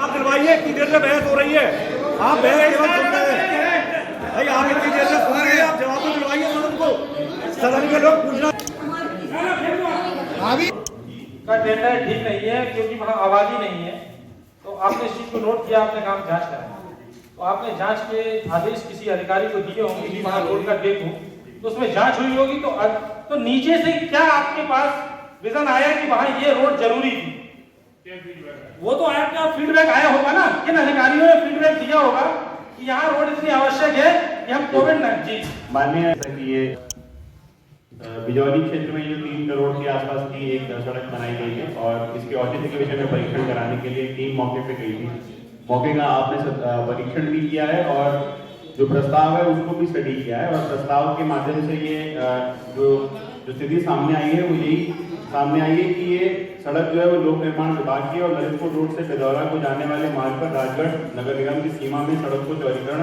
जवाब दिलवाइए। इतनी देर से बहस हो रही है, आप बहस केवल सुन रहे हैं भाई। आप इतनी देर से सुन रहे हैं, आप जवाब तो दिलवाइए सदन को। सदन के लोग पूछना का डेटा ठीक नहीं है क्योंकि वहाँ आबादी नहीं है। तो आपने इस चीज को नोट किया, आपने काम जांच करा, तो आपने जांच के आदेश किसी अधिकारी को दिए होंगे कि वहाँ रोड का डेट हो, तो उसमें जांच हुई होगी। तो नीचे से क्या आपके पास विजन आया कि वहाँ ये रोड जरूरी थी? वो तो आपका फीडबैक आया होगा ना, किन अधिकारियों ने फीडबैक दिया होगा कि यहाँ रोड इतनी आवश्यक है कि हम कोविड-19 माननीय ये बिजौली क्षेत्र में जो 3 करोड़ के आसपास की एक सड़क बनाई गई है और इसके औचित्य के विषय में परीक्षण कराने के लिए टीम मौके पे गई थी। मौके का आपने परीक्षण भी किया है और जो प्रस्ताव है उसको भी स्टडी किया है और प्रस्ताव के माध्यम से ये जो स्थिति सामने आई है वो यही सामने आई है कि ये सड़क जो है वो लोक निर्माण विभाग की और ललितपुर रोड से बेदौरा को जाने वाले मार्ग पर राजगढ़ नगर निगम की सीमा में सड़क को चौड़ीकरण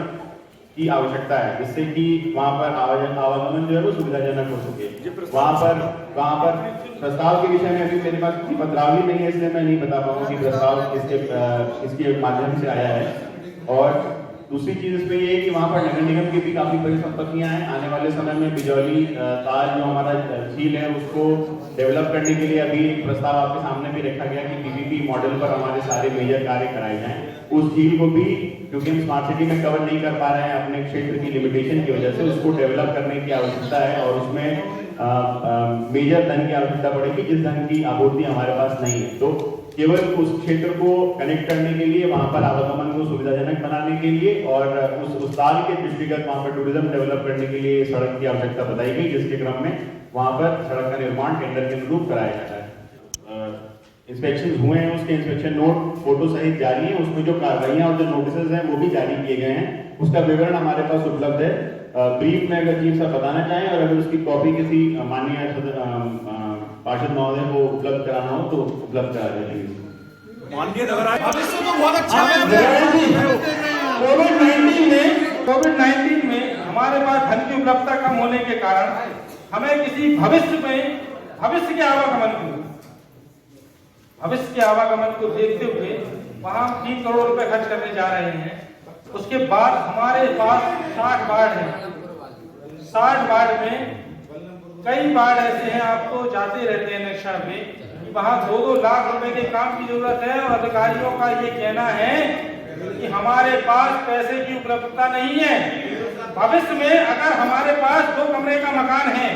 की आवश्यकता है, जिससे कि वहाँ पर आवागमन जो है वो सुविधाजनक हो सके। वहाँ पर प्रस्ताव के विषय में अभी मेरे पास कोई पत्रावली नहीं है, इसलिए मैं नहीं बता पाऊंगा कि प्रस्ताव इसके माध्यम से आया है। और दूसरी चीज इसमें ये है कि वहाँ पर नगर निगम की भी काफी परिसंपत्तियां हैं। आने वाले समय में बिजौली ताल जो हमारा झील है उसको डेवलप करने के लिए अभी एक प्रस्ताव आपके सामने भी रखा गया कि पीपीपी मॉडल पर हमारे सारे मेजर कार्य कराए जाएं। उस झील को भी, क्योंकि हम स्मार्ट सिटी में कवर नहीं कर पा रहे हैं अपने क्षेत्र की लिमिटेशन की वजह से, उसको डेवलप करने की आवश्यकता है और उसमें मेजर धन की आवश्यकता पड़ेगी, जिस धन की आपूर्ति हमारे पास नहीं है। तो केवल उस क्षेत्र को कनेक्ट करने के लिए, वहां पर आवागमन को सुविधाजनक बनाने के लिए और उस ताल के दृष्टिगत वहां पर टूरिज्म डेवलप करने के लिए सड़क की आवश्यकता बताई गई, जिसके क्रम में वहां पर सड़क का निर्माण टेंडर के अनुरूप कराया जाता है। इंस्पेक्शन हुए हैं, उसके इंस्पेक्शन नोट फोटो सहित जारी है। उसमें जो कार्रवाइयां और जो नोटिस हैं वो भी जारी किए गए हैं, उसका विवरण हमारे पास उपलब्ध है। ब्रीफ में अगर चीफ साहब बताना चाहें और अगर उसकी कॉपी किसी माननीय पार्षद महोदय को उपलब्ध कराना हो तो उपलब्ध करा देंगे। माननीय नगर तो बहुत अच्छा कोविड-19 में हमारे पास धन की उपलब्धता कम होने के कारण हमें किसी भविष्य के आवागमन को देखते हुए वहां 3 करोड़ रुपए खर्च करने जा रहे हैं। उसके बाद हमारे पास 60 वार्ड है। 60 वार्ड में कई वार्ड ऐसे हैं, आप तो जाते रहते हैं नक्शा में, कि वहां 2-2 लाख रुपए के काम की जरूरत है और अधिकारियों का ये कहना है कि हमारे पास पैसे की उपलब्धता नहीं है। भविष्य में अगर हमारे पास 2 कमरे का मकान है,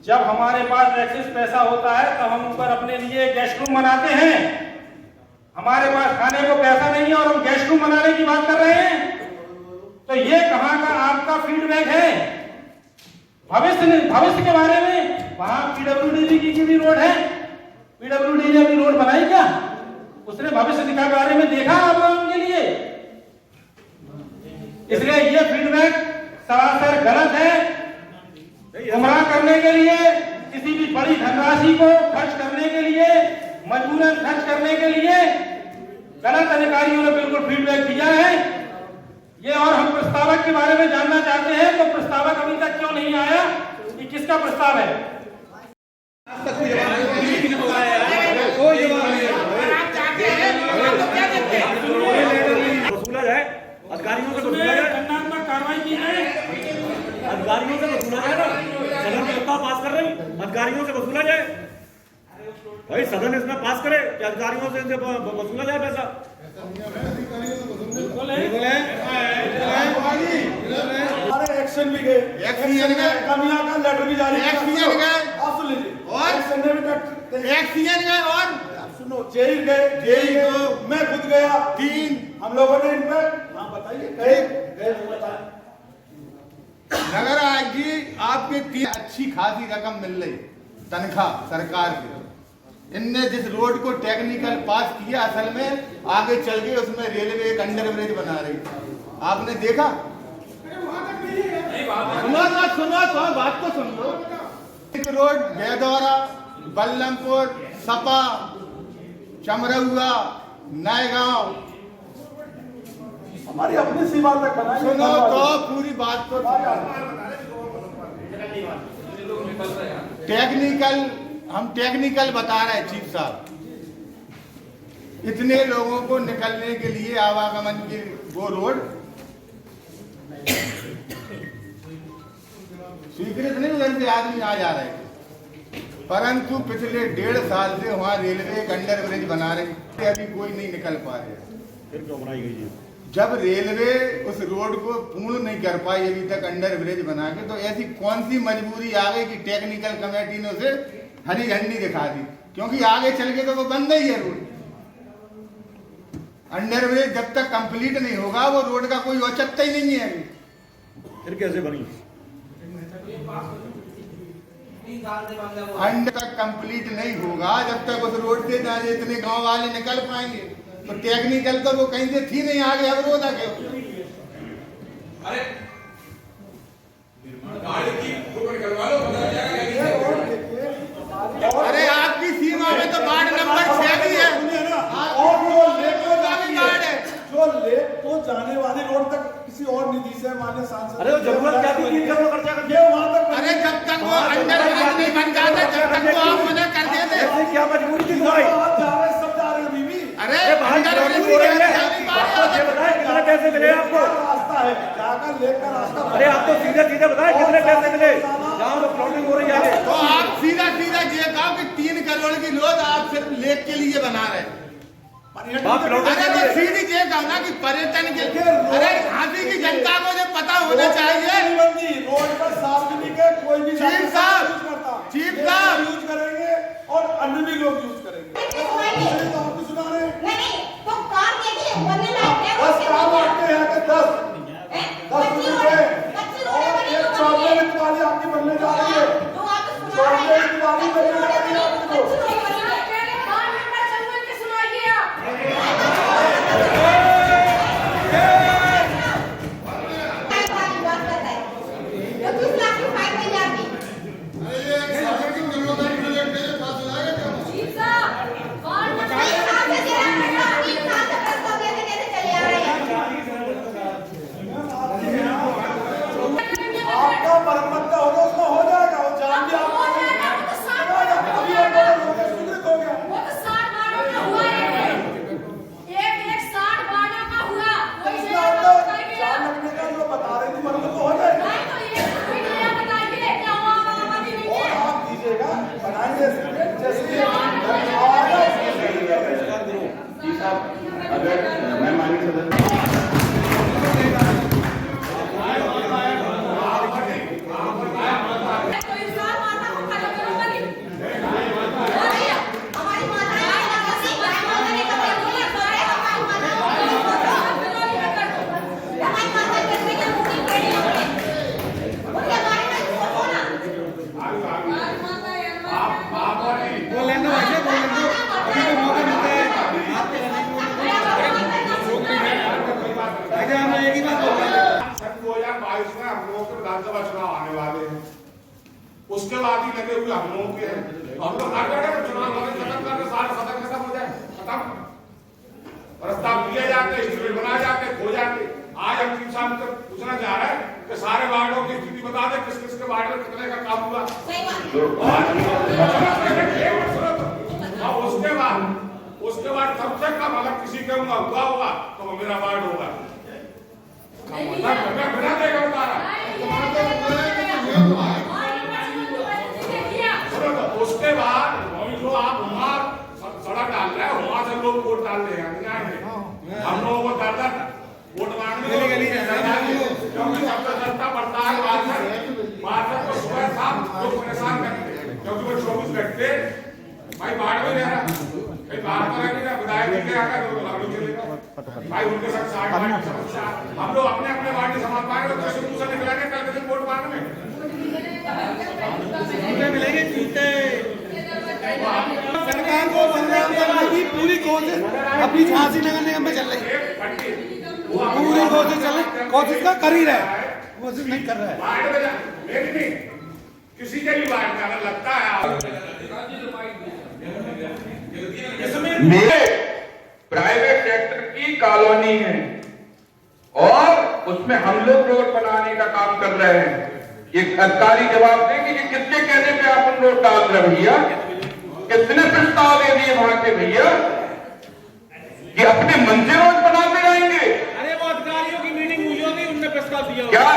जब हमारे पास एक्सेस पैसा होता है तब हम ऊपर अपने लिए गेस्ट रूम बनाते हैं। हमारे पास खाने को पैसा नहीं है और हम गेस्ट रूम बनाने की बात कर रहे हैं। तो ये कहां का आपका फीडबैक है भविष्य के बारे में? वहां पीडब्ल्यूडी की भी रोड है, पीडब्ल्यूडी ने अभी रोड बनाई क्या? उसने भविष्य के बारे में देखा आप लोगों के लिए? इसलिए ये फीडबैक सरासर गलत है। गुमराह करने के लिए, किसी भी बड़ी धनराशि को खर्च करने के लिए, मजबूरन खर्च करने के लिए गलत अधिकारियों ने बिल्कुल फीडबैक दिया है ये। और हम प्रस्तावक के बारे में जानना चाहते हैं, तो प्रस्तावक अभी तक क्यों नहीं आया कि किसका प्रस्ताव है? वसूला जाए, अधिकारियों से वसूला जाए, दंडात्मक कार्रवाई की जाए, अधिकारियों से वसूला जाए ना। सदन प्रस्ताव पास कर रहे हैं, अधिकारियों से वसूला जाए भाई। सदन इसमें पास करे कि अधिकारियों से वसूला जाए पैसा। एक्शन भी गए, कमियां का लेटर भी जारी आप सुन लीजिए और सुनो, जेल गए, मैं खुद गया, 3 हम लोगों ने इन पर बताइए गए नगर आएगी आपके 3 अच्छी खासी रकम मिल रही तनख्वाह सरकार की। इनने जिस रोड को टेक्निकल पास किया, असल में आगे चल के उसमें रेलवे एक अंडर ब्रिज बना रही, आपने देखा? सुनो तो बात तो सुन लो। एक रोड बेदौरा, बल्लमपुर, सपा, चमरौआ, नयगांव, हमारी अपनी सीमा तक बनाई। सुनो तो पूरी बात को। टेक्निकल, हम टेक्निकल बता रहे हैं चीफ साहब। इतने लोगों को निकलने के लिए आवागमन की वो रोड स्वीकृत नहीं, उधर से आदमी आ जा रहे थे, परंतु पिछले 1.5 साल से वहाँ रेलवे एक अंडर ब्रिज बना रही, अभी कोई नहीं निकल पा रहे। फिर क्यों बनाई गई है? जब रेलवे उस रोड को पूर्ण नहीं कर पाई अभी तक अंडर ब्रिज बना के, तो ऐसी कौन सी मजबूरी आ गई कि टेक्निकल कमेटी ने उसे हरी झंडी दिखा दी, क्योंकि आगे चल के तो वो बंद ही है रोड। अंडर ब्रिज जब तक कंप्लीट नहीं होगा वो रोड का कोई औचित्य ही नहीं है अभी। फिर कैसे बनी? अंडर तक कंप्लीट नहीं होगा जब तक उस रोड से ना इतने गांव वाले निकल पाएंगे, तो टेक्निकल तो वो कहीं से थी नहीं, आगे अवरोध आ गया। अरे आपकी सीमा में तो वार्ड नंबर 6 भी है, जो लेक को जाने वाली रोड तक किसी और निधि से मान्य सांसद। अरे वो जरूरत क्या थी 3 करोड़ खर्चा करके? वहां तक अरे जब तक वो अंडर ब्रिज नहीं बन जाता जब तक वो आप मना कर देते। ऐसे क्या मजबूरी थी तुम्हारी? सब जा रहे हैं बीबी। अरे भाई अंडर ब्रिज हो रही है, नहीं आपको ये बताएं कितने पैसे मिले आपको? रास्ता है जाकर लेक का रास्ता। अरे आप तो सीधे सीधे बताएं कितने पैसे मिले जहाँ तो प्लॉटिंग हो रही है? तो आप सीधा सीधा ये कहो कि 3 करोड़ की लोड आप सिर्फ लेक के लिए बना रहे हैं। अरे तो सीधी ये कहो ना कि पर्यटन के, अरे झांसी की जनता को जो पता होना चाहिए। रोड पर सार्वजनिक है, कोई भी चीफ साहब यूज करेंगे और अन्य भी लोग यूज करेंगे। तो सुना रहे बस काम आते हैं कि 10 रुपए और एक चॉकलेट वाली आपकी बनने जा रही है, चॉकलेट वाली बनने जा रही है आपको। आपका मरम्मत होगा उसमें हो जाएगा, वो जान भी आपको अभी स्वीकृत हो गया। वो तो 60 बारों का हुआ है, एक 60 बारों का हुआ, कोई से जान लगने का जो बता रही थी मरम्मत तो हो जाएगा। नहीं तो ये कोई नया बताइए क्या हुआ आबादी नहीं और है। आप दीजिएगा बनाएंगे जैसे अगर मैं माननीय सदस्य तो इंसान माता को खड़ा करूंगा नहीं। हमारी माताएं हमारी माता बोला सारे हमारी माता कैसे क्या मुक्ति पड़ी उनके बारे में सोचो ना। हमारी माता बोले ना वैसे बोले तो अभी तो मौका मिलता है आपके रहने को। अरे हम एक ही बात बोल रहे हैं। 2022 में हम लोगों के विधानसभा चुनाव आने वाले हैं, उसके बाद ही लगे हुए हम लोगों के हैं। हम लोग चुनाव खत्म करके सारे सदन खत्म हो जाए, खत्म प्रस्ताव दिए जाते, इंस्ट्रूमेंट बनाए जाते, खो जाते। आज हम चीफ साहब से पूछना चाह रहे हैं कि सारे वार्डों की स्थिति बता दें, किस किस के वार्ड में कितने का काम हुआ। और उसके बाद सबसे कम अगर किसी के हुआ होगा तो वो मेरा वार्ड होगा। बिना देगा बता रहा। उसके बाद जो आप वहाँ सड़क डाल रहे हैं वहाँ से लोग वोट डाल रहे हैं। हम लोगों को दर वोट मांगने क्योंकि सबसे सस्ता पड़ता है वार्षिक को सुबह शाम लोग परेशान करते हैं, क्योंकि वो 24 घंटे भाई बाढ़ में रह रहा भाई बाहर तो रह नहीं विधायक जी के आकर तो लागू चलेगा भाई उनके साथ 60 वार्ड की समस्या। हम लोग अपने अपने वार्ड की संभाल पाएंगे तो कैसे दूसरा निकलेंगे कल के दिन वोट मांगने में मिलेंगे चूते। सरकार को संग्राम करने की पूरी कोशिश अपनी झांसी नगर निगम में चल रही है, पूरी कोशिश चल रही, कोशिश का कर ही रहा है, कोशिश नहीं कर रहा है। वार्ड में लेकिन किसी के भी वार्ड में अगर लगता है प्राइवेट सेक्टर की कॉलोनी है और उसमें हम लोग रोड बनाने का काम कर रहे हैं। ये सरकारी जवाब देंगे कि किसके कहने पे आप रोड डाल रहे भैया, कितने प्रस्ताव दे दिए वहां के भैया। कि अपने मन से रोड बनाते रहेंगे? अरे वो अधिकारियों की मीटिंग हुई होगी, उनने प्रस्ताव दिया होगा। क्या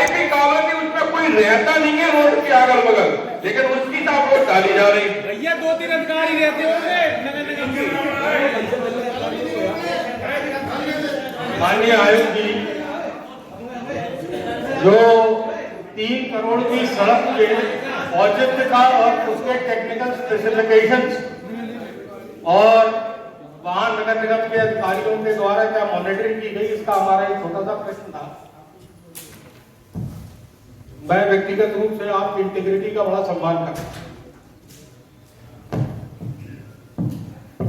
भी कॉलोनी उसमें कोई रहता नहीं है रोड के अगल बगल, लेकिन उसकी साथ रोड डाली जा रही। भैया 2-3 अधिकारी रहते होंगे नगर निगम के। माननीय आयुक्त जी, जो 3 करोड़ की सड़क के औचित्यता और उसके टेक्निकल स्पेसिफिकेशंस और वहां नगर निगम के अधिकारियों के द्वारा क्या मॉनिटरिंग की गई, इसका हमारा एक छोटा सा प्रश्न था। मैं व्यक्तिगत रूप से आपकी इंटीग्रिटी का बड़ा सम्मान करता हूं।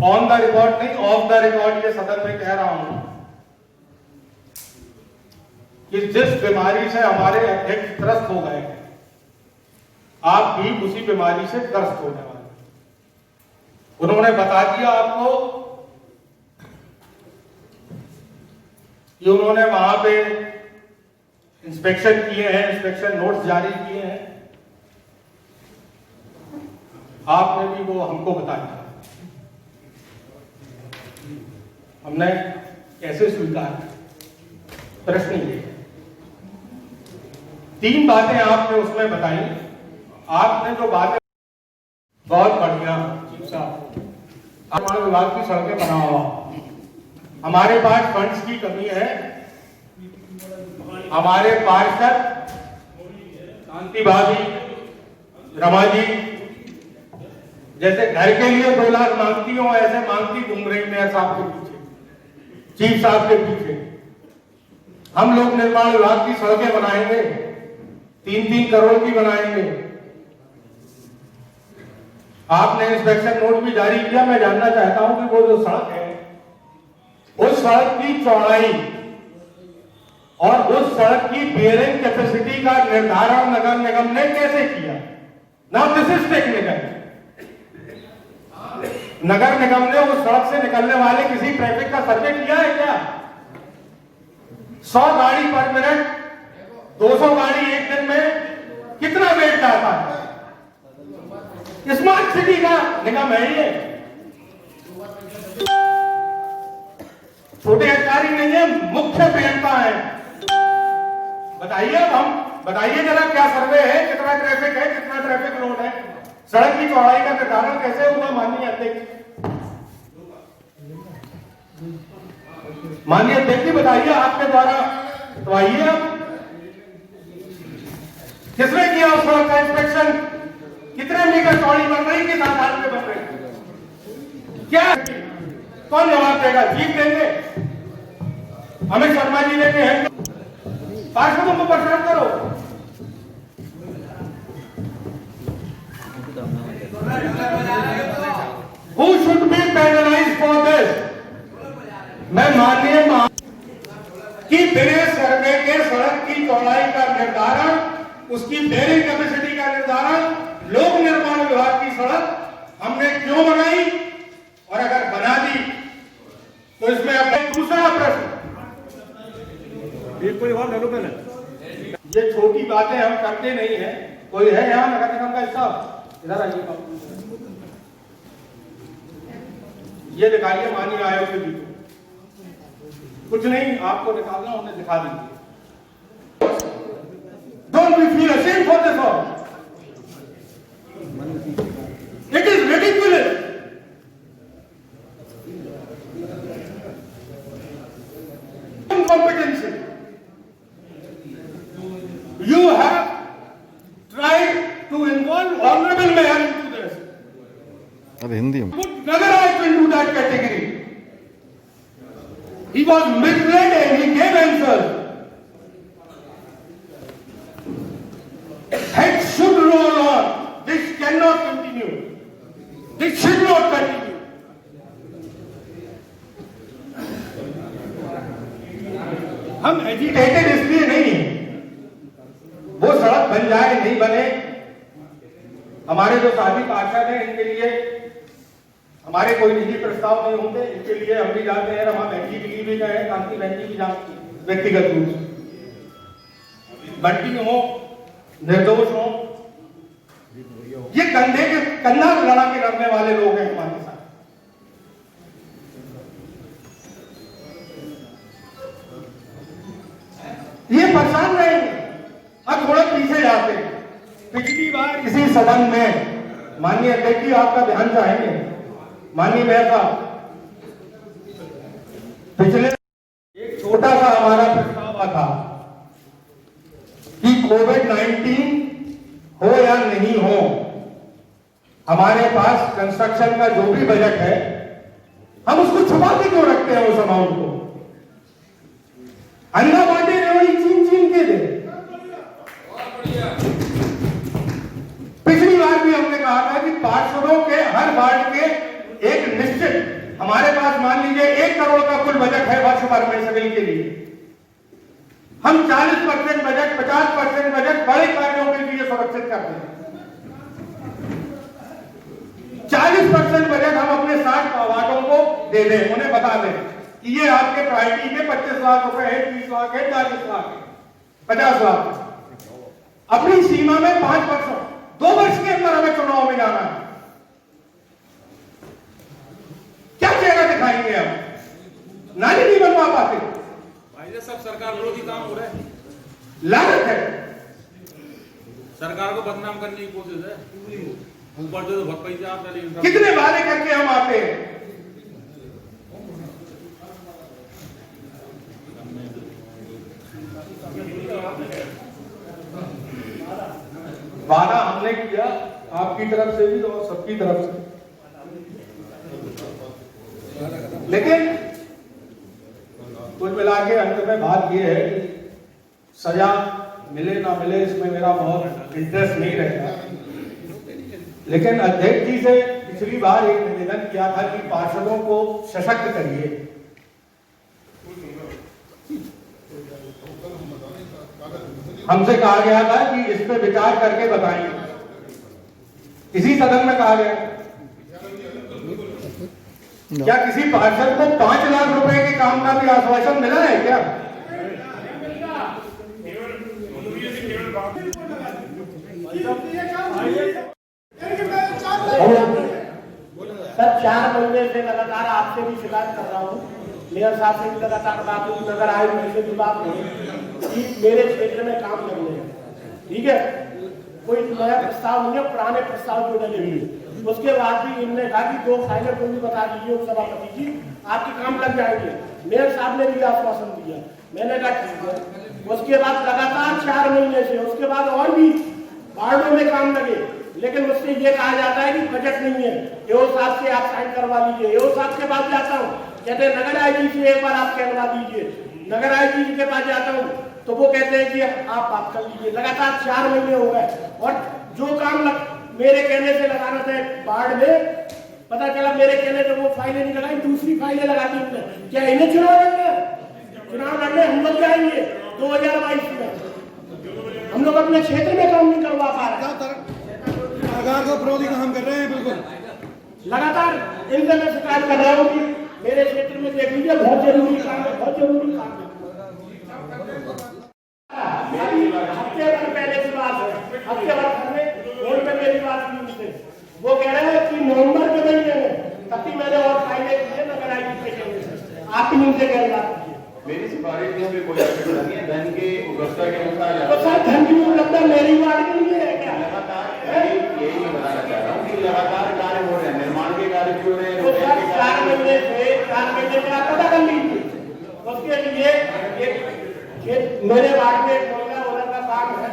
ऑन द रिकॉर्ड नहीं, ऑफ द रिकॉर्ड ये सदन में कह रहा हूं कि जिस बीमारी से हमारे अध्यक्ष त्रस्त हो गए हैं, आप भी उसी बीमारी से ग्रस्त होने वाले। उन्होंने बता दिया आपको कि उन्होंने वहां पे इंस्पेक्शन किए हैं, इंस्पेक्शन नोट्स जारी किए हैं। आपने भी वो हमको बता दिया, हमने कैसे स्वीकार किया? प्रश्न ये 3 बातें आपने उसमें बताई। आपने जो बातें बहुत बढ़िया चीफ साहब, हमारे विभाग की सड़कें बना हुआ, हमारे पास फंड्स की कमी है। हमारे पार्षद शांति भाभी, रमा जी जैसे घर के लिए 2 लाख मांगती हो, ऐसे मांगती घूम रही मेयर साहब के पीछे, चीफ साहब के पीछे। हम लोग निर्माण विभाग की सड़कें बनाएंगे, 3-3 करोड़ की बनाएंगे। आपने इंस्पेक्शन नोट भी जारी किया। मैं जानना चाहता हूं कि वो जो सड़क है, उस सड़क की चौड़ाई और उस सड़क की बेयरिंग कैपेसिटी का निर्धारण नगर निगम ने कैसे किया? Now this is technical. नगर निगम ने उस सड़क से निकलने वाले किसी ट्रैफिक का सर्वे किया है क्या? 100 गाड़ी पर मिनट, 200 गाड़ी एक दिन में कितना वेट जाता है? स्मार्ट सिटी का निगम है ये, छोटे अधिकारी नहीं है, मुख्य अभियंता है। बताइए, अब हम बताइए जरा, क्या सर्वे है, कितना ट्रैफिक है, कितना ट्रैफिक लोड है, सड़क की चौड़ाई का निर्धारण कैसे हुआ? माननीय अध्यक्ष, माननीय अध्यक्ष जी बताइए, आपके द्वारा तो आइए। अब किसने किया उस सड़क का इंस्पेक्शन? कितने मीटर चौड़ी बन रही, किस आधार पे बन रही? क्या कौन जवाब देगा? जीत देंगे? अमित शर्मा जी देते हैं, पार्षदों को परेशान करो। Who should be penalized for this? मैं माननीय कि बिना सर्वे के सड़क की चौड़ाई का निर्धारण, उसकी बेयरिंग कैपेसिटी का निर्धारण लोक निर्माण विभाग की सड़क हमने क्यों बनाई, और अगर बना दी तो इसमें अपने दूसरा प्रश्न, कोई और डेवलपमेंट है? ये छोटी बातें हम करते नहीं है। कोई है यहाँ नगर निगम का हिसाब? इधर आइए, ये दिखाइए माननीय आयोग जी को। कुछ नहीं, आपको निकालना उन्हें दिखा दीजिए। Don't be feel ashamed for this all, it is ridiculous. Competency. You have tried to involve honorable mayor into this. अब हिंदी में Put Nagaraj into that category. He was misled and he gave answers. Head should roll on. This cannot continue. This should not continue. हम agitated इसलिए नहीं है, वो सड़क बन जाए नहीं बने, हमारे जो साथी पार्षद हैं इनके लिए हमारे कोई निजी प्रस्ताव नहीं होते, इनके लिए हम भी जाते हैं, रमा बहन जी के लिए भी गए, कांति बहन जी भी जाती है व्यक्तिगत रूप से, बंटी हो, निर्दोष हो, ये कंधा लड़ा के लड़ने वाले लोग हैं हमारे साथ। ये परेशान रहेंगे। अब थोड़ा पीछे जाते हैं। पिछली बार इसी सदन में माननीय अध्यक्ष जी आपका ध्यान चाहेंगे, माननीय मेयर साहब, पिछले एक छोटा सा हमारा प्रस्ताव था कि कोविड-19 हो या नहीं हो, हमारे पास कंस्ट्रक्शन का जो भी बजट है हम उसको छुपा के क्यों रखते हैं उस अमाउंट को? अन्ना बांटे रेवड़ी चीन चीन के दे। पिछली बार भी हमने कहा था कि पार्षदों के हर वार्ड के एक निश्चित, हमारे पास मान लीजिए 1 करोड़ का कुल बजट है वर्ष भर में सिविल के लिए, हम 40% बजट 50% बजट बड़े कार्यों के लिए सुरक्षित करते हैं। 40% बजट हम अपने 60 वार्डों को दे दें, उन्हें बता दें कि ये आपके प्रायोरिटी के 25 लाख रुपए है, 30 लाख है, 40 लाख है, 50 लाख। अपनी सीमा में 5%, 2 वर्ष के अंदर हमें चुनाव में जाना है। क्या चेहरा दिखाएंगे हम? नाली नहीं बनवा पाते, भाई सब सरकार विरोधी काम हो रहा है, लागत है, सरकार को बदनाम करने की कोशिश है, ऊपर से तो बहुत पैसा आता है। कितने वादे करके हम आते हैं। वादा हमने किया आपकी तरफ से भी और सबकी तरफ से, लेकिन कुल मिला के अंत में बात यह है कि सजा मिले ना मिले इसमें मेरा बहुत इंटरेस्ट नहीं रहेगा, लेकिन अध्यक्ष जी से पिछली बार एक निवेदन किया था कि पार्षदों को सशक्त करिए। हमसे कहा गया था कि इस पे विचार करके बताइए, इसी सदन में कहा गया। क्या किसी पार्षद को 5 लाख रुपए के काम का भी आश्वासन मिला है क्या? सर 4 महीने से लगातार आपसे भी शिकायत कर रहा हूँ, मेयर साहब से भी लगातार बात हुई, नगर आयोग से भी बात हुई कि मेरे क्षेत्र में काम करने हैं, ठीक है, कोई नया प्रस्ताव नहीं है, पुराने प्रस्ताव जो डले हुए। उसके बाद भी इनने कहा कि 2 फाइनल को भी बता दीजिए उपसभापति जी, आपके काम लग जाएंगे। मेयर साहब ने भी आश्वासन दिया, मैंने कहा ठीक है। उसके बाद लगातार 4 महीने से, उसके बाद और भी वार्डों में काम लगे, लेकिन मुझसे ये कहा जाता है कि बजट नहीं है, एओ साहब से आप साइन करवा लीजिए। एओ साहब के पास जाता हूँ, कहते हैं नगर आईजी से एक बार आप कहवा दीजिए। नगर आईजी के पास जाता हूँ तो वो कहते हैं कि आप बात कर लीजिए। लगातार 4 महीने हो गए और जो काम मेरे कहने से लगाना था वार्ड में, पता चला मेरे कहने से वो फाइलें नहीं लगाई, दूसरी फाइलें लगा दी उन्होंने। क्या इन्हें चुनाव लड़ने? चुनाव लड़ने हम लोग जाएंगे 2022 में। हम लोग अपने क्षेत्र में काम नहीं करवा पा रहे, सरकार को विरोधी काम कर रहे हैं। बिल्कुल लगातार इनसे मैं शिकायत कर रहा हूँ कि मेरे क्षेत्र में देख लीजिए, बहुत जरूरी काम है, बहुत जरूरी काम है। हफ्ते भर पहले की बात है, हफ्ते भर पहले फोन पे मेरी बात हुई उनसे, वो कह रहे हैं कि नवंबर के महीने में तभी मैंने और फाइलें की है नगर आईजी के कहने से, आप ही उनसे कह रहा कीजिए। मेरी सिफारिश में कोई आवश्यकता नहीं है, धन के उपलब्धता के अनुसार। तो सर धन की उपलब्धता मेरी वार्ड के लिए है क्या? लगातार यही मैं बताना चाह रहा हूँ कि लगातार कार्य हो रहे हैं, निर्माण के कार्य भी हो रहे हैं। तो सर 4 महीने से आप पता कर लीजिए। उसके लिए मेरे वार्ड में उधर का काम है,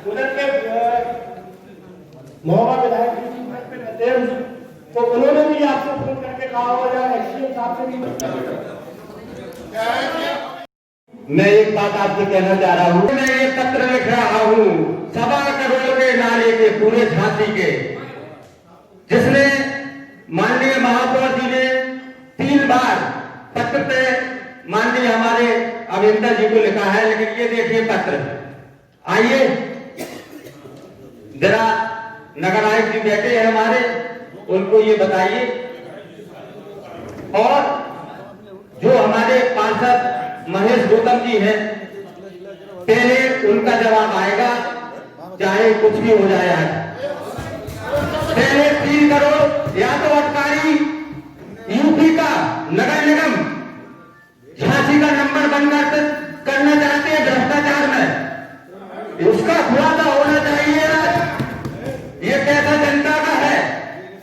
उधर के मोहम्मद विधायक जी पे रहते हैं, तो उन्होंने भी आपको फोन करके कहा होगा, एक्सीएम साहब से भी। मैं एक बात आपसे कहना चाह रहा हूँ, मैं ये पत्र लिख रहा हूँ 1.25 करोड़ के नाले के पूरे झांसी के, जिसने माननीय महापौर जी ने 3 बार पत्र पे माननीय हमारे अभियंता जी को लिखा है। लेकिन ये देखिए पत्र, आइए जरा नगर आयुक्त जी बैठे हैं हमारे, उनको ये बताइए। और जो हमारे पार्षद महेश गौतम जी हैं, पहले उनका जवाब आएगा, चाहे कुछ भी हो जाए आज। पहले 3 करोड़ या तो अबकारी यूपी का नगर निगम झांसी का नंबर बंद करना चाहते हैं भ्रष्टाचार में, उसका खुलासा होना चाहिए। ये पैसा जनता का है।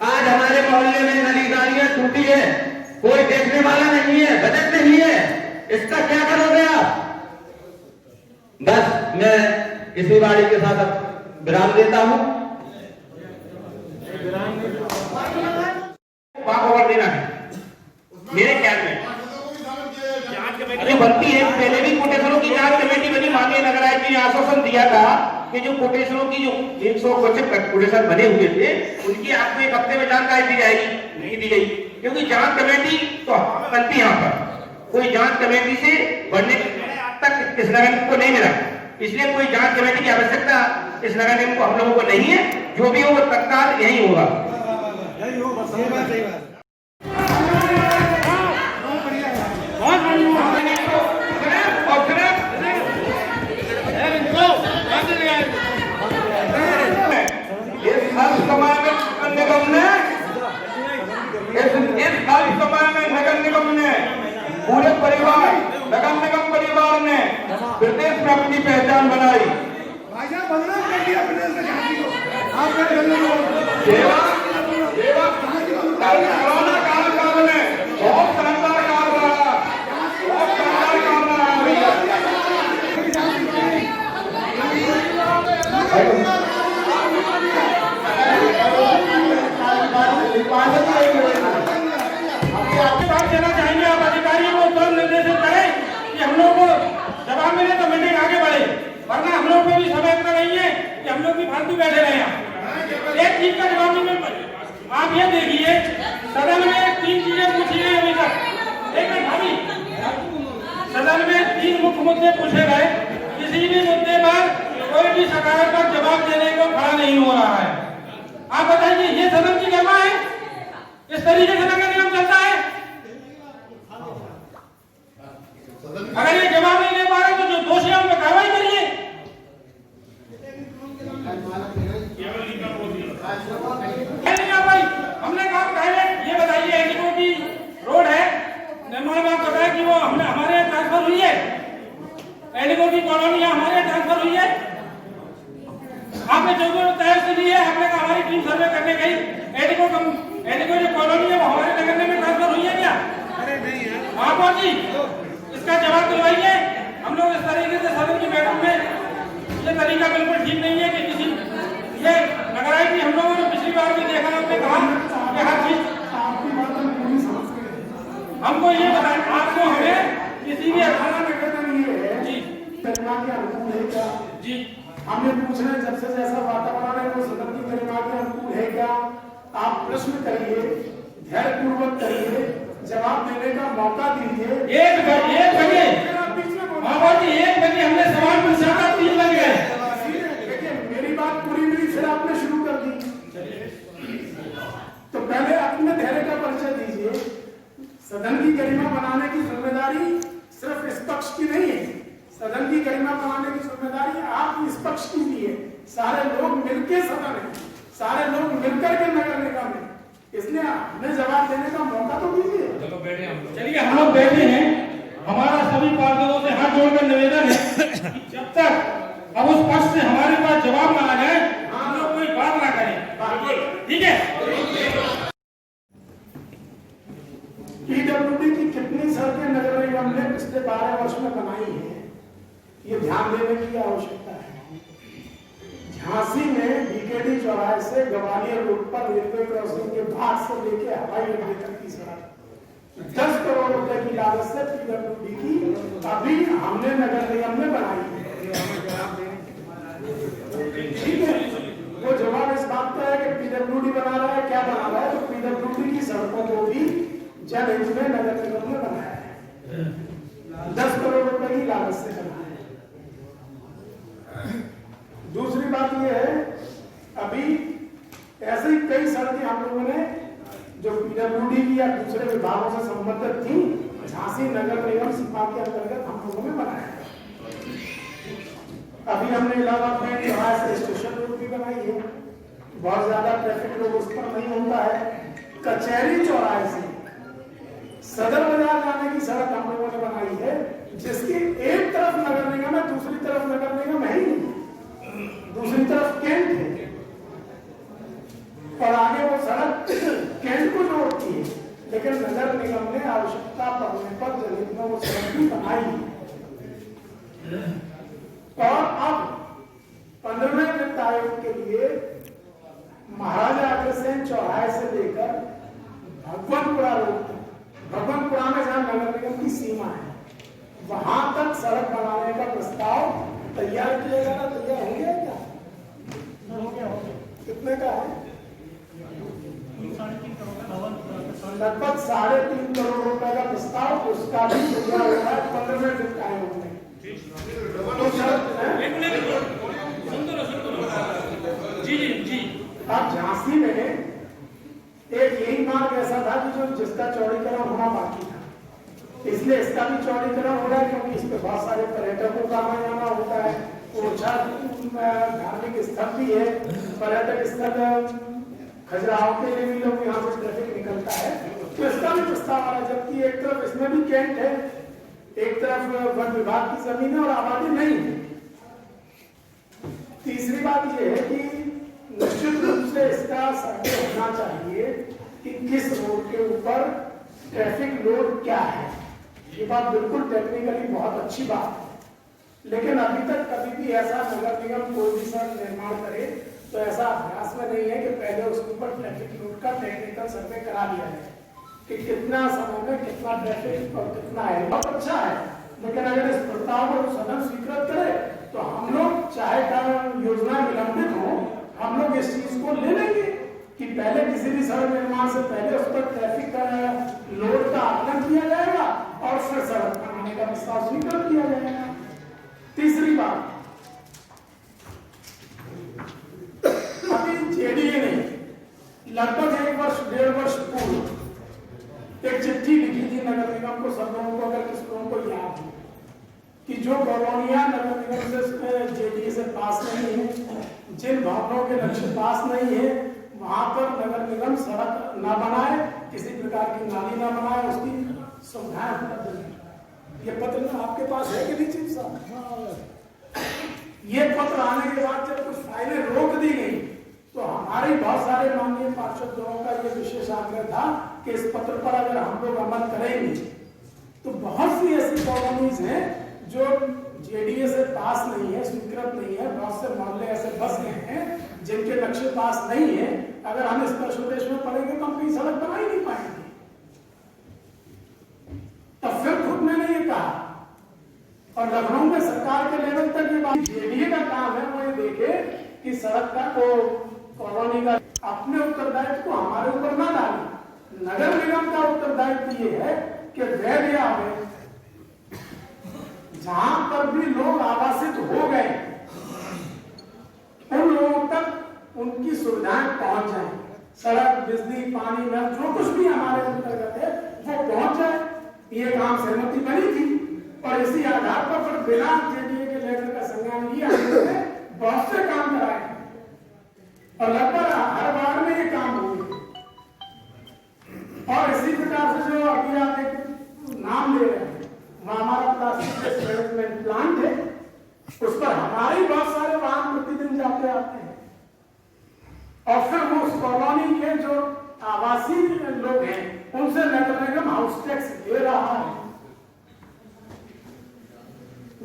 आज हमारे मोहल्ले में नली गाड़ियां टूटी है, कोई देखने वाला नहीं है, बजट नहीं है, इसका क्या करोगे आप? बस मैं इसी वाणी के साथ अब विराम देता हूं। ओवर देना है मेरे ख्याल में जो बनती है। पहले भी कोटेशनों की जांच कमेटी बनी, माननीय नगर आयुक्त ने आश्वासन दिया था कि जो कोटेशनों की जो 100 कुछ कोटेशन बने हुए थे उनकी आपको 1 हफ्ते में जानकारी दी जाएगी, नहीं दी गई, क्योंकि जांच कमेटी तो बनती यहाँ पर, कोई जांच कमेटी से बढ़ने तक इस नगर निगम को नहीं मिला, इसलिए कोई जांच कमेटी की आवश्यकता इस नगर निगम को हम लोगों को नहीं है। जो भी हो वो तत्काल यही होगा। नगर निगम ने पूरे परिवार, नगर निगम परिवार ने प्रदेश में अपनी पहचान बनाई। कोरोना काल में बहुत शानदार काम रहा, बहुत शानदार काम रहा। आपके पास देना चाहेंगे, आप अधिकारियों को तुरंत निर्देशित करें कि हम लोग को जवाब मिले तो मीटिंग आगे बढ़े, वरना हम लोग को भी समय इतना नहीं है कि हम लोग भी फालतू बैठे रहे हैं। एक चीज का जवाब नहीं मिल पाए। आप ये देखिए सदन में 3 चीजें पूछी गई अभी तक, लेकिन अभी सदन में 3 मुख्य मुद्दे पूछे गए, किसी भी मुद्दे पर कोई भी सकारात्मक जवाब देने को खड़ा नहीं हो रहा है। आप बताइए ये सदन की गरिमा है? इस तरीके से नगर निगम चलता है? अगर ये जवाब नहीं दे पा रहे तो जो दोषी है उन पर कार्रवाई करिए। भाई हमने कहा पहले ये बताइए, एडिको की रोड है निर्माण में, आपको बताया कि वो हमारे यहाँ ट्रांसफर हुई है, एडिको की कॉलोनी हमारे यहाँ ट्रांसफर हुई है। आपने जो तय से ली है, हमने कहा हमारी टीम सर्वे करने गई, एडिको जो कॉलोनी है वो हमारे नगर में ट्रांसफर हुई है क्या? अरे नहीं है महापौर जी, इसका जवाब दिलवाइए। हम लोग इस तरीके से सदन की बैठक में, ये तरीका बिल्कुल ठीक नहीं है कि किसी ये नगर आयुक्त हम लोगों ने पिछली बार भी देखा, हमने कहा कि हर चीज हमको ये बताएं, आपको हमें किसी भी जी हमने पूछना है जब से जैसा वातावरण है वो सदन की गरिमा के अनुकूल है क्या? आप प्रश्न करिए, धैर्यपूर्वक करिए, जवाब देने का मौका दीजिए। एक बजे हमने सवाल पूछा था, 3 बज गए। देखिए मेरी बात पूरी हुई, फिर आपने शुरू कर दी। तो पहले अपने धैर्य का परिचय दीजिए। सदन की गरिमा बनाने की जिम्मेदारी सिर्फ इस पक्ष की नहीं है, सदन की गरिमा बनाने की जिम्मेदारी आप इस पक्ष की भी है। सारे लोग मिलकर सदन है, सारे लोग मिलकर के नगर निगम है, इसलिए हमें जवाब देने का मौका तो दीजिए। चलिए हम लोग बैठे हैं, हमारा सभी पार्षदों से हाथ जोड़कर निवेदन है कि जब तक अब उस पक्ष से हमारे पास जवाब ना आ जाए हम लोग कोई बात ना करें, ठीक है? पीडब्ल्यूडी की कितनी सड़कें नगर निगम ने पिछले 12 वर्ष में बनाई है, ये ध्यान देने की आवश्यकता है। झांसी में बीकेडी चौराहे से ग्वालियर रोड पर रेलवे क्रॉसिंग के बाद से लेकर हवाई अड्डे तक की सड़क 10 करोड़ रुपए की लागत से पीडब्ल्यूडी की अभी हमने नगर निगम में बनाई है। ठीक है, वो जवाब इस बात का है कि पीडब्ल्यूडी बना रहा है, क्या बना रहा है? तो पीडब्ल्यूडी की सड़कों को भी जन हित में नगर निगम ने बनाया है, 10 करोड़ रुपए की लागत से बनाया है। दूसरी बात यह है, अभी ऐसे ही कई सड़कें हम लोगों ने जो पीडब्ल्यूडी की या दूसरे विभागों से संबंधित थी, झांसी नगर निगम सिपा के अंतर्गत हम लोगों ने बनाया है। अभी हमने इलाहाबाद में स्टेशन रोड भी बनाई है, बहुत ज्यादा ट्रैफिक लोग उस पर नहीं होता है। कचहरी चौराहे से सदर बाजार जाने की सड़क हम लोगों ने बनाई है, जिसकी एक तरफ नगर निगम है, दूसरी तरफ नगर निगम है ही नहीं, दूसरी तरफ कैंट है और आगे वो सड़क कैंट को जोड़ती है। लेकिन नगर निगम ने आवश्यकता पड़ने पर जनहित में वो सड़क भी बनाई और अब 15वें वित्त आयोग के लिए महाराजा अग्रसेन चौराहे से लेकर भगवानपुरा रोड तक, भगवानपुरा में जहां नगर निगम की सीमा है वहां तक सड़क बनाने का प्रस्ताव तैयार किया जाना। तैयार हो गया क्या? हो गया। कितने का है? लगभग 3.5 करोड़ रुपए का प्रस्ताव, उसका भी तैयार हो रहा है 15वें वित्त आयोग में। जी अब झांसी में एक यही मार्ग ऐसा था कि जो जिसका चौड़ीकरण होना बाकी था, इसलिए इसका भी चौड़ीकरण हो रहा है क्योंकि इस पे बहुत सारे पर्यटकों का आना जाना होता है। ओछा धार्मिक स्थल भी है, पर्यटक स्थल खजुराहो के लिए भी लोग यहाँ से ट्रैफिक निकलता है, तो इसका भी प्रस्ताव आ रहा है। जबकि एक तरफ इसमें भी कैंट है, एक तरफ वन विभाग की जमीन है और आबादी नहीं है। तीसरी बात यह है कि निश्चित रूप से इसका सर्वे होना चाहिए कि किस रोड के ऊपर ट्रैफिक लोड क्या है। ये बात बिल्कुल टेक्निकली बहुत अच्छी बात है, लेकिन अभी तक कभी भी ऐसा नगर निगम कोई भी सड़क निर्माण करे तो ऐसा अभ्यास में नहीं है कि पहले उसके ऊपर ट्रैफिक लोड का टेक्निकल सर्वे करा लिया जाए कि कितना समय में कितना ट्रैफिक और कितना है। बहुत अच्छा है, लेकिन अगर इस प्रस्ताव को सदन स्वीकृत करे तो हम लोग चाहे योजना विलंबित हो, हम लोग इस चीज को ले लेंगे कि पहले किसी भी सड़क निर्माण से पहले उस पर ट्रैफिक का लोड का आकलन किया जाएगा और फिर सड़क बनाने का प्रस्ताव स्वीकृत किया जाएगा। तीसरी बात, अभी जेडीए ने लगभग 1-1.5 वर्ष पूर्व एक चिट्ठी लिखी थी नगर निगम को। सब लोगों को, अगर किसी लोगों को याद हो, कि जो कॉलोनियां नगर निगम से जेडीए से पास नहीं है, जिन भवनों के लक्ष्य पास नहीं है, वहां पर नगर निगम सड़क न बनाए, किसी प्रकार की नाली न बनाए, उसकी सुविधाएं उपलब्ध नहीं। ये पत्र आपके पास है कि नहीं चीफ साहब? ये पत्र आने के बाद जब कुछ फाइलें रोक दी गई तो हमारे बहुत सारे माननीय पार्षदों का ये विशेष आग्रह था कि इस पत्र पर अगर हम लोग अमल करेंगे तो बहुत सी ऐसी कॉलोनीज हैं जो जेडीए से पास नहीं है, स्वीकृत नहीं है, बहुत से मोहल्ले ऐसे बस गए हैं जिनके लक्ष्य पास नहीं है। अगर हम स्पेशल देश में पड़ेंगे तो हम कहीं सड़क बना ही नहीं पाएंगे। तब फिर खुद मैंने ये कहा और लखनऊ में सरकार के लेवल तक ये बात, जेडीए का काम है वो ये देखे कि सड़क का को कॉलोनी का अपने उत्तरदायित्व को हमारे ऊपर ना डाले। नगर निगम का उत्तरदायित्व ये है कि वैध या अवैध जहां पर भी लोग आवासित हो गए उन लोगों तक उनकी सुविधाएं पहुंच जाए, सड़क, बिजली, पानी, नल, जो कुछ भी हमारे अंतर्गत है वो पहुंच जाए। ये काम सहमति बनी थी और इसी आधार पर फिर बिना जेडीए के लेटर का संज्ञान लिया हमने बहुत से काम कराए और लगभग हर बार में ये काम हुए। और इसी प्रकार से जो अभी आप एक नाम ले रहे हैं, हमारा प्लास्टिक मैनेजमेंट प्लांट है, उस पर हमारे बहुत सारे वाहन प्रतिदिन जाते आते हैं और फिर वो उस कॉलोनी के जो आवासीय लोग हैं उनसे नगर निगम हाउस टैक्स ले रहा है।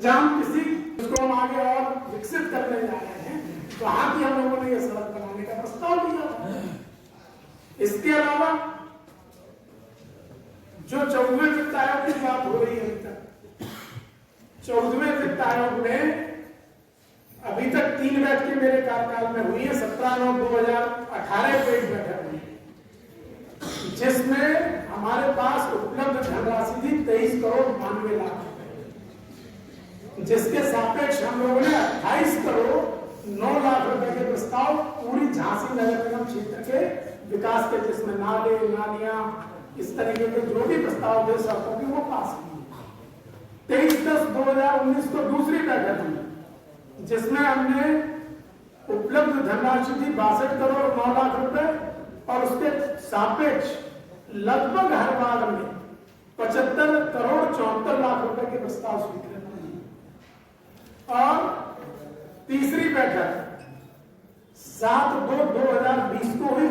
जहां किसी उसको हम आगे और विकसित करने जा रहे हैं वहां भी हम लोगों ने यह सड़क बनाने का प्रस्ताव दिया। इसके अलावा जो 14वें वित्त आयोग की बात हो रही है, अभी तक 14वें वित्त आयोग में अभी तक 3 बैठकें मेरे कार्यकाल में हुई है। 17/9/2018 को एक बैठक हुई जिसमें हमारे पास उपलब्ध धनराशि थी 23 करोड़ 92 लाख, जिसके सापेक्ष हम लोगों ने 28 करोड़ 9 लाख रुपए के प्रस्ताव पूरी झांसी नगर निगम क्षेत्र के विकास के, जिसमें नाले, नालियां, इस तरीके के जो भी प्रस्ताव थे सड़कों की, वो पास किए। 23/10/2019 को दूसरी बैठक हुई जिसमें हमने उपलब्ध धनराशि थी 62,09,00,000 रुपए और उसके सापेक्ष लगभग हर वार्ड में 75,74,00,000 रुपए के प्रस्ताव स्वीकृत हुए। और तीसरी बैठक 7/2/2020 को हुई,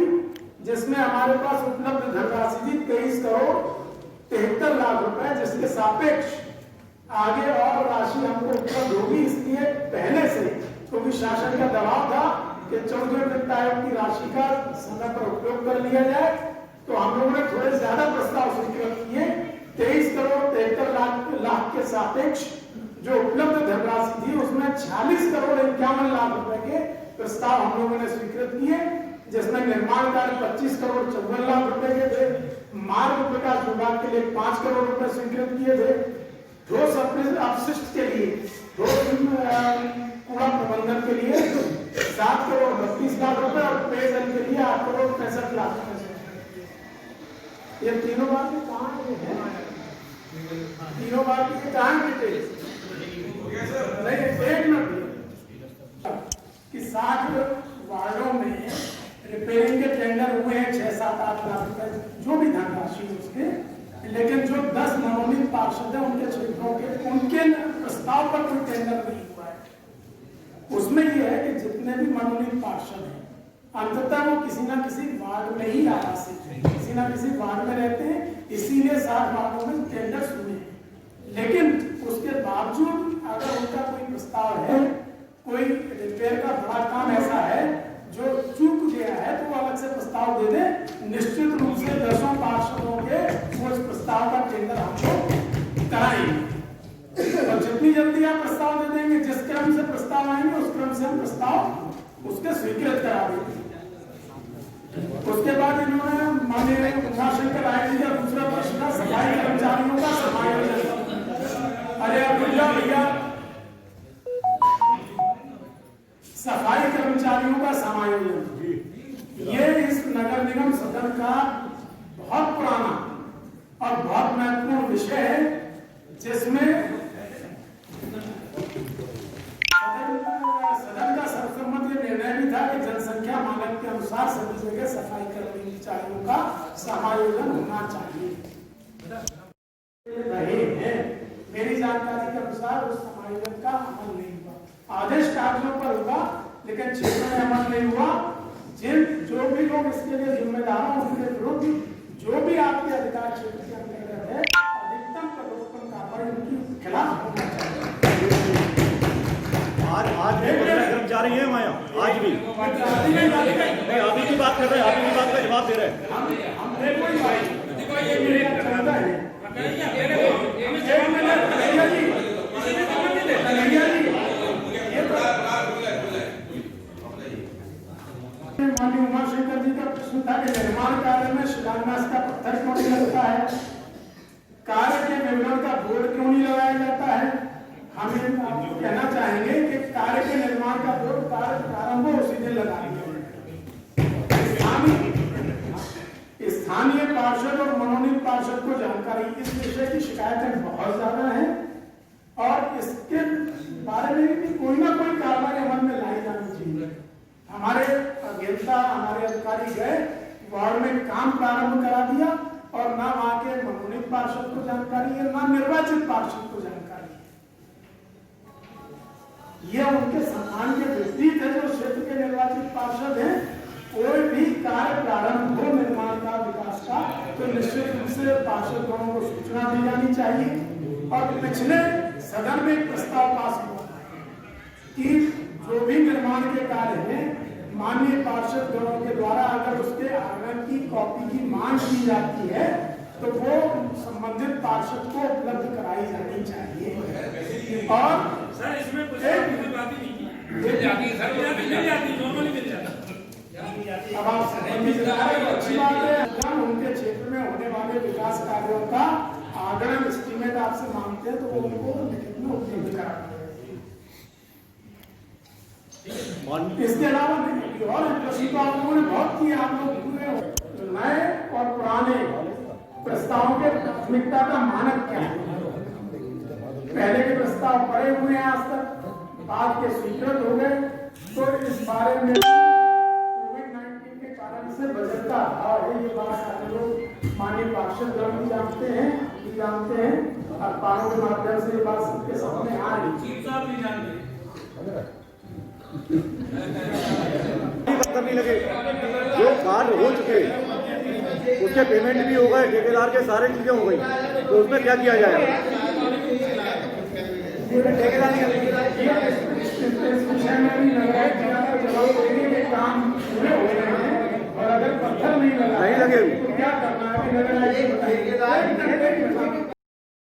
जिसमें हमारे पास उपलब्ध धनराशि थी 23,73,00,000 रुपए, जिसके सापेक्ष आगे और राशि हमको उपलब्ध होगी। इसलिए पहले से क्योंकि शासन का दबाव था कि 14वें वित्त आयोग की राशि का समय पर उपयोग कर लिया जाए, तो हम लोगों ने थोड़े ज्यादा प्रस्ताव स्वीकृत किए। 23,73,00,000 के सापेक्ष जो उपलब्ध धनराशि थी उसमें 46,51,00,000 रुपए के प्रस्ताव हम लोगों ने स्वीकृत किए, जिसमें निर्माण कार्य 25,54,00,000 रुपए के थे, मार्ग विकास विभाग के लिए 5 करोड़ रुपए स्वीकृत किए थे, ठोस अपशिष्ट के लिए कूड़ा प्रबंधन के लिए 7,32,00,000 रुपए और पेयजल के लिए 8,65,00,000 रुपए। ये तीनों बातें कहाँ हैं? तीनों बातें कहाँ डिटेल नहीं एक मिनट कि 60 वार्डों में रिपेयरिंग के टेंडर हुए हैं 6-7-8 लाख रुपए जो भी धनराशि उसके, लेकिन जो 10 मनोनीत पार्षद है उनके क्षेत्रों के उनके प्रस्ताव पर कोई टेंडर नहीं हुआ है। उसमें यह है कि जितने भी मनोनीत पार्षद हैं अंततः वो किसी ना किसी वार्ड में ही आवासित है, किसी ना किसी वार्ड में रहते हैं, इसीलिए 60 वार्डों में टेंडर हुए हैं। लेकिन उसके बावजूद अगर उनका कोई प्रस्ताव है, कोई रिपेयर का बड़ा काम ऐसा है जो चूक गया है, तो वो अलग से प्रस्ताव दे दे। निश्चित रूप से 10 पार्षदों के उस प्रस्ताव का टेंडर हमको कराएंगे और जितनी जल्दी आप प्रस्ताव दे देंगे, जिस क्रम से प्रस्ताव आएंगे उस क्रम से हम प्रस्ताव उसके स्वीकृत करा देंगे। उसके बाद इन्होंने माननीय उमाशंकर राय जी का दूसरा प्रश्न था सफाई कर्मचारियों का समायोजन। अरे भैया सफाई कर्मचारियों का समायोजन, ये इस नगर निगम सदन का बहुत पुराना और बहुत महत्वपूर्ण विषय है, जिसमें सदन का सर्वसम्मत निर्णय भी था कि जनसंख्या मानक के अनुसार सभी जगह सफाई कर्मचारियों का समायोजन होना चाहिए। रहे हैं मेरी जानकारी के अनुसार उस समायोजन का अमल नहीं हुआ। आदेश कागजों पर हुआ लेकिन क्षेत्र में अमल नहीं हुआ। जो भी लोग इसके लिए जिम्मेदार हैं उनके विरुद्ध जो भी आपके अधिकार क्षेत्र के अंतर्गत है अधिकतम कठोरतम कार्रवाई उनके खिलाफ होना चाहिए। आज भी कर्मचारी है माया, आज भी नहीं, अभी की बात कर रहे हैं, अभी की बात का जवाब दे रहे हैं। माननीय उमाशंकर जी का प्रश्न था कि निर्माण कार्य में शिलान्यास का पत्थर क्यों नहीं लगता है, कार्य के विवरण का बोर्ड क्यों नहीं लगाया जाता है। हम कहना चाहेंगे कि कार्य के निर्माण का बोर्ड कार्य प्रारंभ हो उसी दिन लगा दिया। स्थानीय पार्षद और मनोनीत पार्षद को जानकारी, इस विषय की शिकायतें बहुत ज्यादा हैं और इसके बारे में भी कोई ना कोई कार्रवाई अमल में लाई जानी चाहिए। हमारे अभियंता हमारे अधिकारी गए वार्ड में काम प्रारंभ करा दिया और ना वहां के मनोनीत पार्षद को जानकारी है ना निर्वाचित पार्षद को जानकारी है। यह उनके सम्मान के विपरीत है। जो क्षेत्र के निर्वाचित पार्षद हैं, कोई भी कार्य प्रारंभ हो निर्माण का विकास का तो निश्चित रूप से पार्षदों को सूचना दी जानी चाहिए। और पिछले सदन में प्रस्ताव पास हुआ कि जो भी निर्माण के कार्य हैं माननीय पार्षद गणों के द्वारा अगर उसके आवेदन की कॉपी की मांग की जाती है तो वो संबंधित पार्षद को उपलब्ध कराई जानी चाहिए। और सर इसमें कुछ बात ही नहीं मिल जाती सर, मिल जाती नॉर्मली मिल जाती। अब आप अच्छी बात है, उनके क्षेत्र में होने वाले विकास कार्यों का आगरण एस्टीमेट आपसे मांगते हैं तो वो उनको लिखित में उपलब्ध कराना। इसके अलावा नहीं और प्रश्न तो आप लोगों ने बहुत किए। आप लोग पूरे नए और पुराने प्रस्तावों के प्राथमिकता का मानक क्या है। पहले के प्रस्ताव पड़े हुए हैं आज तक, बाद के स्वीकृत हो गए, तो इस बारे में कोविड-19 के कारण से बजट का अभाव है, ये बात सारे लोग माननीय पार्षद गण भी जानते हैं और पालों के माध्यम से ये बात सबके सामने आ रही है। चीफ साहब भी जानते हैं। करने लगे, जो कार्य हो चुके उसके पेमेंट भी हो गए, ठेकेदार के सारे चीजें हो गई, तो उसमें क्या किया जाएगा? इस विषय में भी लगा है जवाब देने के काम पूरे हो गए हैं और अगर पत्थर नहीं लगे तो क्या करना है?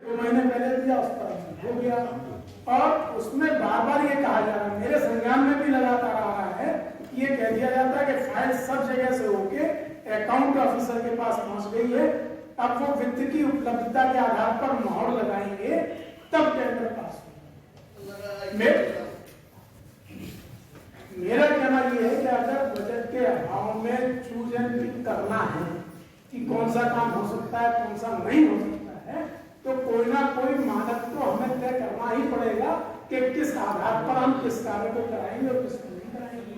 2 महीने पहले दिया, उस पर हो गया और उसमें बार बार ये कहा जा रहा है, मेरे संज्ञान में भी लगातार आ रहा है, ये कह दिया जाता है कि फाइल सब जगह से होके अकाउंट ऑफिसर के पास पहुंच गई है, अब वो वित्त की उपलब्धता के आधार पर मोहर लगाएंगे तब टेंडर पास होगा। मेरा कहना ये है कि अगर बजट के अभाव में चूज एंड पिक करना है कि कौन सा काम हो सकता है कौन सा नहीं हो सकता है, तो कोई ना कोई मानक तो हमें तय करना ही पड़ेगा कि किस आधार पर हम किस कार्य को कराएंगे और किसको नहीं कराएंगे,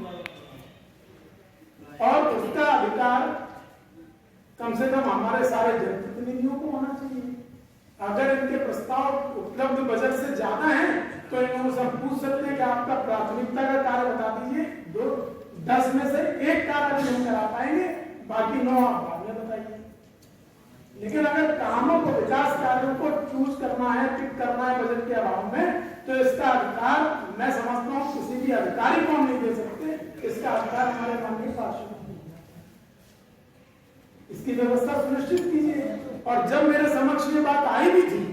और उसका अधिकार कम से कम हमारे सारे जनप्रतिनिधियों को होना चाहिए। अगर इनके प्रस्ताव उपलब्ध बजट से ज्यादा हैं तो इन्होंने सब पूछ सकते हैं कि आपका प्राथमिकता का कार्य बता दीजिए, 10 में से 1 कार्य नहीं करा पाएंगे, बाकी 9 आप बाद में बताइए। लेकिन अगर कामों को, विकास कार्यों को चूज करना है, पिक करना है बजट के अभाव में, तो इसका अधिकार मैं समझता हूँ किसी भी अधिकारी को हम नहीं दे सकते, इसका अधिकार हमारे माननीय पार्षद, इसकी व्यवस्था सुनिश्चित कीजिए। और जब मेरे समक्ष ये बात आई भी थी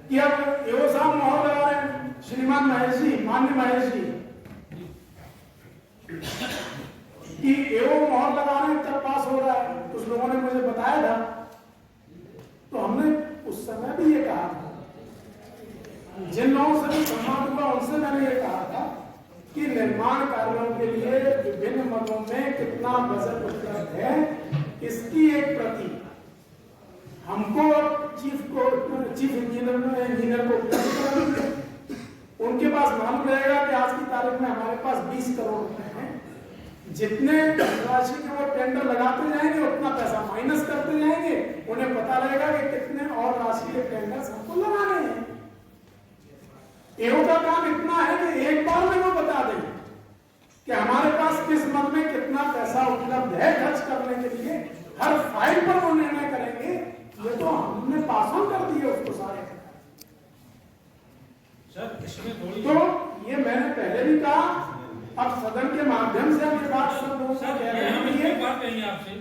कि अब एओ साहब मोहर लगा रहे हैं, श्रीमान महेश जी, माननीय महेश जी, कि एओ मोहर लगा रहे हैं तब पास हो रहा है, कुछ लोगों ने मुझे बताया था, तो हमने उस समय भी ये कहा था, जिन लोगों से भी संवाद हुआ उनसे मैंने ये कहा था कि निर्माण कार्यों के लिए विभिन्न मदों में कितना बजट उपलब्ध है, इसकी एक प्रति हमको चीफ इंजीनियर को उपलब्ध कराएंगे। उनके पास मालूम रहेगा कि आज की तारीख में हमारे पास 20 करोड़ रुपए हैं, जितने राशि के वो टेंडर लगाते जाएंगे उतना पैसा माइनस करते जाएंगे, उन्हें पता रहेगा कि कितने और राशि के टेंडर हमको लगाने हैं। एओ का काम इतना है कि एक बार में वो बता देंगे कि हमारे पास किस मद में कितना पैसा उपलब्ध है खर्च करने के लिए, हर फाइल पर वो निर्णय करेंगे। ये तो हमने पास ऑन कर दिए उसको सारे। सर इसमें थोड़ी तो ये मैंने पहले भी कहा, अब सदन के माध्यम से हम ये बात सब लोगों से कह रहे हम हैं, एक बात कहेंगे आपसे,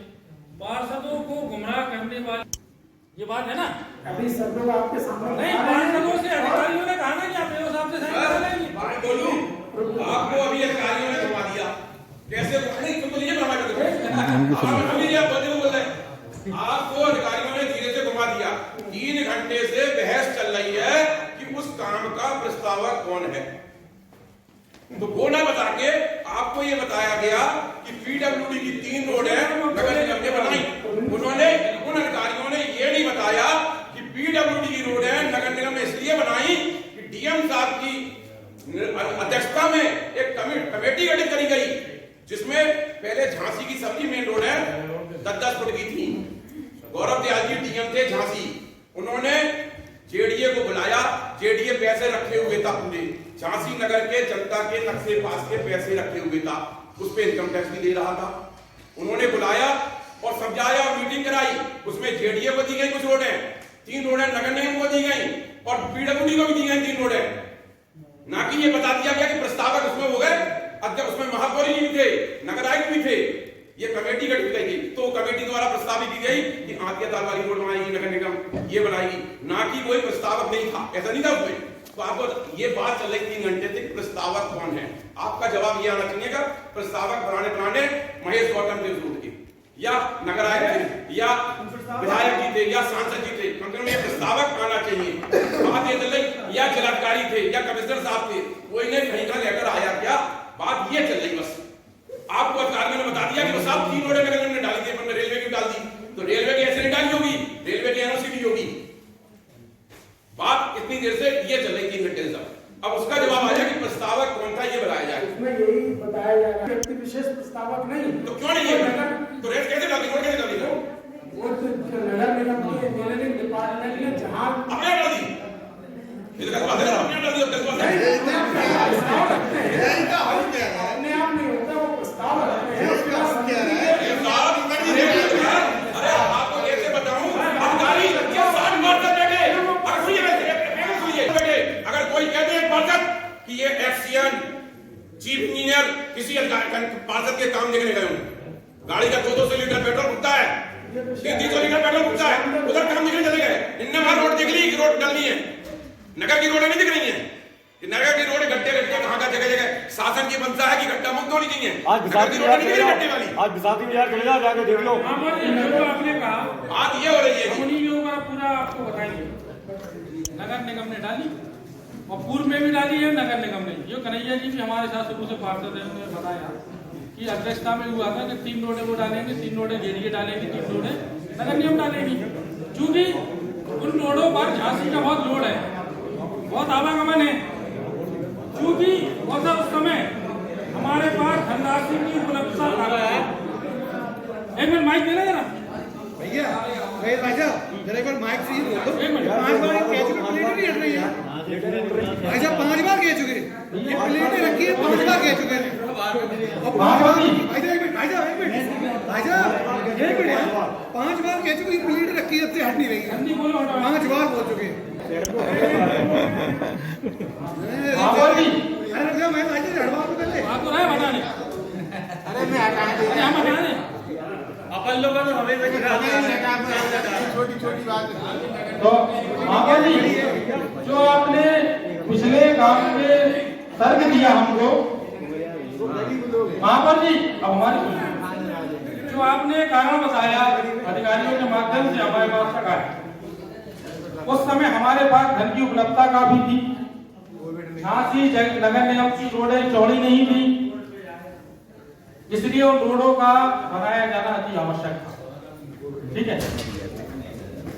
पार्षदों को गुमराह करने वाली ये बात है ना, अभी सब लोग आपके सामने नहीं पार्षदों से अधिकारियों ने कहा ना कि आप एओ साहब से साइन करा लेंगे। भाई बोलूं, आपको अभी अधिकारियों ने घुमा दिया, कैसे नहीं तुम तो ये घुमा कर आपको अधिकारियों ने धीरे से घुमा दिया। 3 घंटे से बहस चल रही है कि उस काम का प्रस्तावक कौन है, तो वो ना बता के आपको ये बताया गया कि पीडब्ल्यूडी की 3 रोड है नगर निगम ने बनाई। उन्होंने उन अधिकारियों ने ये नहीं बताया कि पीडब्ल्यूडी की रोड है नगर निगम ने इसलिए बनाई कि डीएम साहब की अध्यक्षता में एक कमेटी गठित करी गई, जिसमें पहले झांसी की सब्जी मेन रोड है 10-10 फुट की थी, गौरव दयाल जी डीएम थे झांसी, उन्होंने जेडीए को बुलाया, जेडीए पैसे रखे हुए था, पूरे झांसी नगर के जनता के नक्शे पास के पैसे रखे हुए था, उस पे इनकम टैक्स भी दे रहा था। उन्होंने बुलाया और समझाया और मीटिंग कराई, उसमें जेडीए को दी गई कुछ रोड है, 3 रोड है नगर निगम को दी गई और पीडब्ल्यूडी को भी दी गई 3 रोड है। ना कि ये बता दिया गया कि प्रस्तावक उसमें हो गए, अध्यक्ष उसमें महापौर जी भी थे, नगर आयुक्त भी थे, ये कमेटी गठित की गई, तो कमेटी द्वारा प्रस्तावित की गई कि आंतिया ताल वाली रोड बनाएगी नगर निगम, ये बनाएगी, ना कि कोई प्रस्तावक नहीं था, ऐसा नहीं था उसमें। तो आपको ये बात चल रही 3 घंटे तक प्रस्तावक कौन है, आपका जवाब ये आना चाहिए कि प्रस्तावक बनाने महेश गौतम थे उस के, या नगर आयुक्त थे, या विधायक जी थे, या सांसद जी थे, कम से कम ये प्रस्तावक आना चाहिए। बात ये चल रही या जिलाधिकारी थे या कमिश्नर साहब थे, कोई ने कहीं का लेकर आया क्या, बात ये चल रही बस। आपको अधिकारियों ने बता दिया कि वो साहब 3 रोड नगर निगम ने डाली थी, पर रेलवे की डाल दी, तो रेलवे की ऐसे नहीं डाली होगी, रेलवे की एनओसी दी होगी। बात इतनी देर से ये चल रही 3 घंटे से, अब उसका जवाब आया कि प्रस्तावक कौन था ये बताया जाए। उसमें यही निगम के इंजीनियरिंग डिपार्टमेंट ने जहां अपने हटा दी ये तो बात है अपने हटा दी प्रस्ताव रखते हैं अपने आप नहीं होता, वो प्रस्ताव रखते हैं उसके बाद अरे आपको कैसे बताऊं अधिकारी के साथ मार कर बैठे अगर कोई कहते हैं पार्षद कि ये एक्सीएन चीफ इंजीनियर किसी पार्षद के काम देखने गए हूं, गाड़ी का 200 लीटर पेट्रोल फूकता है, 300 लीटर पेट्रोल फूकता है, उधर काम देखने चले गए। इनने वहां रोड देख ली कि रोड डलनी है, नगर की रोडें नहीं दिख रही है कि नगर की रोड गड्ढे गड्ढे कहां का जगह जगह शासन की मंशा है कि गड्ढा मुक्त होनी चाहिए। आज बिसाती बाजार चले जाओ, आज बिसाती बाजार चले जाओ, जाके देख लो। आपने कहा बात ये हो रही है उन्हीं के ऊपर पूरा आपको बताएंगे। नगर निगम ने डाली और पूर्व में भी डाली है नगर निगम ने। जो कन्हैया जी भी हमारे साथ शुरू से पार्षद है, उन्होंने बताया कि अध्यक्षता में हुआ था कि 3 रोडें वो डालेंगे, 3 रोडें जेडीए डालेंगी, 3 रोडें नगर निगम डालेंगी। चूंकि उन रोडों पर झांसी का बहुत लोड है, बहुत आवागमन है, क्योंकि उस समय हमारे पास धनराशि की उपलब्धता है। एक मिनट माइक देना जरा भैया जरा एक बार माइक से ही बोलो। 5 बार कह चुके, प्लेटें नहीं हट रही है भाई साहब, 5 बार कह चुके, ये प्लेटें रखी है 5 बार कह चुके हैं। और 5 बार भाई साहब एक मिनट 5 बार कह चुके, ये प्लेटें रखी है, अब से हट नहीं रही है। 5 बार बोल चुके हैं। अपन लोगों ने हमें छोटी छोटी बात तो महापौर जी, जो आपने पिछले काम में तर्क दिया हमको, महापौर जी अब हमारी जो आपने कारण बताया अधिकारियों के माध्यम से हमारे पास तक आया, उस समय हमारे पास धन की उपलब्धता काफी थी। झांसी नगर निगम की रोडें चौड़ी नहीं थी, इसलिए उन रोडों का बनाया जाना अति आवश्यक था। ठीक है,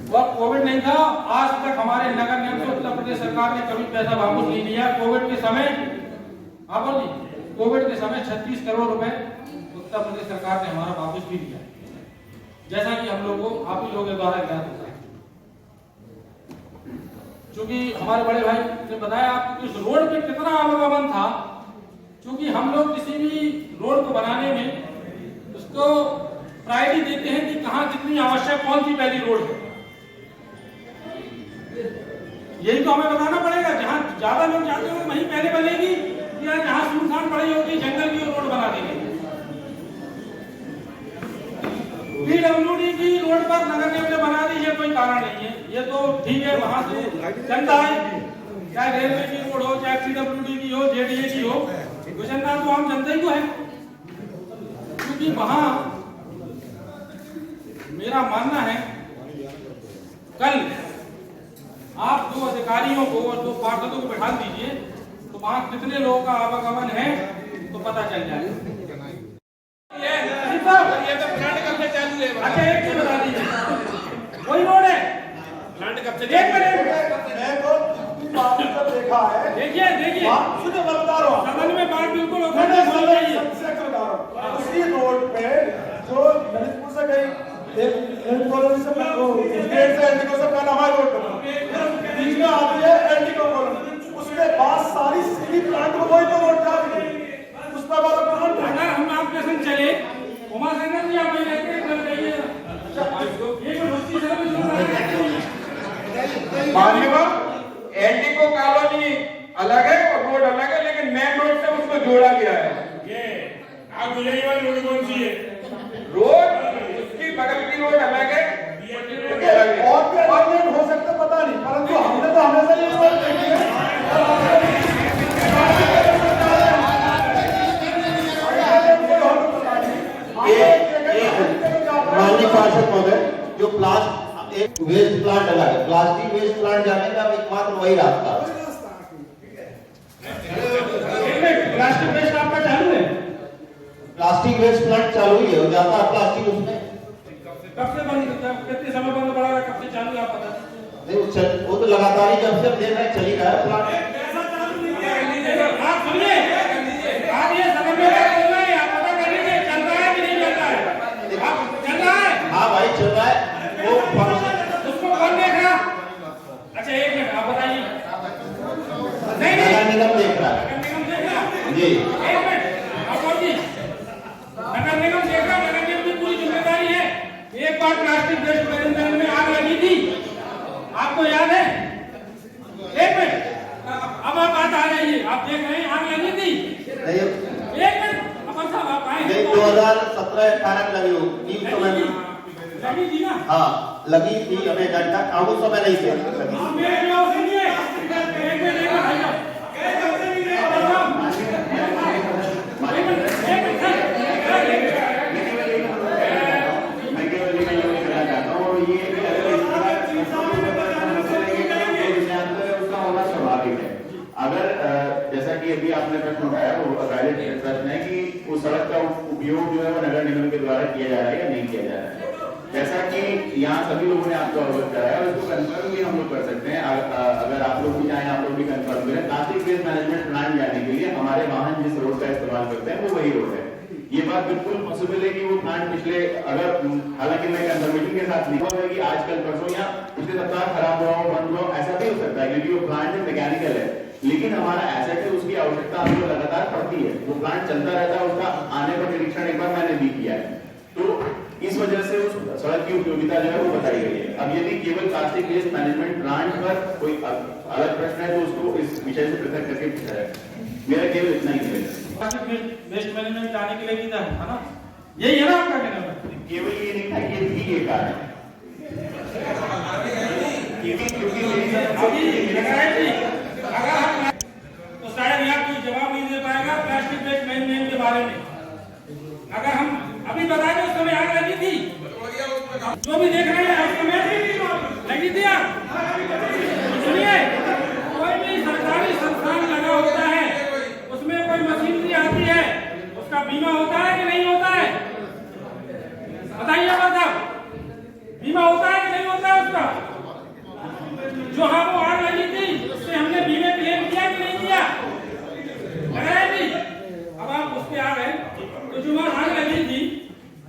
और कोविड नहीं था, आज तक हमारे नगर निगम से उत्तर प्रदेश सरकार ने कभी पैसा वापस नहीं लिया। कोविड के समय महापौर जी, कोविड के समय 36 करोड़ रुपए उत्तर प्रदेश सरकार ने हमारा वापस भी दिया, जैसा कि हम लोगों को आप ही लोगों द्वारा ज्ञात होता है। क्योंकि हमारे बड़े भाई ने बताया आपको इस रोड पे कितना आवागमन था, क्योंकि हम लोग किसी भी रोड को बनाने में उसको प्रायोरिटी देते हैं कि कहां कितनी आवश्यक कौन सी पहली रोड है। यही तो हमें बताना पड़ेगा, जहां ज्यादा लोग जाते हो वहीं पहले बनेगी, या जहां सुनसान पड़ी होगी जंगल की रोड बना देंगे। पीडब्ल्यूडी की रोड पर नगर निगम ने बना दी, ये कोई कारण नहीं है। ये तो ठीक है, वहां से जनता है, चाहे रेलवे की रोड हो, चाहे पीडब्ल्यूडी की हो, जेडीए की हो, जनता तो आम जनता ही को है। क्योंकि वहां मेरा मानना है, कल आप 2 अधिकारियों को और 2 पार्षदों को बैठा दीजिए, तो वहां कितने लोगों का आवागमन है तो पता चल जाएगा। ये तो प्लांट कब से चालू है? अच्छा एक चीज बता दीजिए, वही रोड है प्लांट कब से? एक मिनट, मैं तो देखा है, देखिए सदन में बात बिल्कुल उसी रोड पे जो ललितपुर से गई एक कॉलोनी से गेट से एंटिको से पहले हमारी रोड बना, बीच में आती है एंटिको कॉलोनी, उसके बाद सारी सिटी प्लांट को वही तो रोड जा रही है, उस पर वाला प्लांट। अगर हम आपके संग चले उमा सेना जी आप रहते हैं कर रही है, ये जो बस्ती से मान्यवर एंटिको कॉलोनी अलग है और रोड अलग है, लेकिन मेन रोड से उसको जोड़ा गया है। ये आप गुजरी वाली रोड कौन सी है? रोड उसकी बगल की रोड अलग है और भी अलाइनमेंट हो सकता पता नहीं, परंतु हमने तो हमेशा ये रोड देखी है। माननीय पार्षद महोदय, जो एक वेस्ट प्लांट अलग है, प्लास्टिक वेस्ट प्लांट जाने का एकमात्र वही रास्ता है। प्लास्टिक वेस्ट आपका चालू है? प्लास्टिक वेस्ट प्लांट चालू ही है, जाता है प्लास्टिक उसमें। कब से बंद, कितने समय बंद पड़ा है, कब से चालू है आप बता दीजिए। वो तो लगातार ही जब से देख रहे चल ही रहा है प्लांट। आप सुनिए, आप ये समय में बात कर रहे हैं, आप पता कर लीजिए चल रहा है कि नहीं चल रहा है। चल रहा है? हाँ भाई चल रहा है, वो फंक्शन एक बार प्लास्टिक वेस्ट मैनेजमेंट में आग लगी थी, आपको याद है? एक मिनट, अब आप बात आ रही है, आप देख रहे हैं आग लगी थी। एक मिनट, अपन साहब आप आए हैं 2017-18 लगी हो लगी थी ना? हाँ लगी थी, हमें जानता हम उस समय नहीं थे। अगर जैसा कि अभी आपने प्रश्न उठाया वो वैलिड प्रश्न है कि उस सड़क का उपयोग जो है वो नगर निगम के द्वारा किया जा रहा है या नहीं किया जा रहा है। जैसा कि यहाँ सभी लोगों ने आपको अवगत कराया और इसको कंफर्म भी हम लोग कर सकते हैं। अगर आप लोग भी चाहें आप लोग भी कंफर्म करें, प्लास्टिक वेस्ट मैनेजमेंट प्लांट जाने के लिए हमारे वाहन जिस रोड का इस्तेमाल करते हैं वो वही रोड है। ये बात बिल्कुल पॉसिबल है कि वो प्लांट पिछले, अगर हालांकि मैं कंफर्मेशन के साथ लिखा हुआ है कि आज कल परसों या पिछले सप्ताह खराब हुआ हो, बंद हुआ, ऐसा भी हो सकता है क्योंकि वो प्लांट मैकेनिकल है, लेकिन हमारा एसेट है, उसकी आवश्यकता हमको लगातार पड़ती है। वो प्लांट चलता रहता है, उसका आने पर निरीक्षण एक बार मैंने भी किया है, तो इस वजह से उस सड़क की उपयोगिता जो है वो बताई गई है। अब यदि केवल प्लास्टिक वेस्ट मैनेजमेंट प्लांट पर कोई अलग प्रश्न है तो उसको इस विषय से पृथक करके पूछा है। मेरा केवल इतना ही है। वेस्ट मैनेजमेंट जाने के लिए किधर है ना, यही है ना आपका कहना? केवल ये नहीं था, ये भी ये कारण है क्योंकि अगर हम तो शायद यहाँ कोई जवाब नहीं दे पाएगा प्लास्टिक वेस्ट मैनेजमेंट के बारे में। अगर हम अभी बताएंगे उस समय आग लगी थी, जो भी देख रहे हैं उस समय लगी थी आग। सुनिए, कोई भी सरकारी संस्थान लगा होता है, उसमें कोई मशीनरी आती है, उसका बीमा होता है कि नहीं होता है? बताइए साहब, बीमा होता है कि नहीं होता है उसका? जो हाँ वो आग लगी थी उससे हमने बीमे क्लेम किया कि नहीं किया? लगाया जी। अब आप उसके आ गए तो जो वहाँ आग लगी थी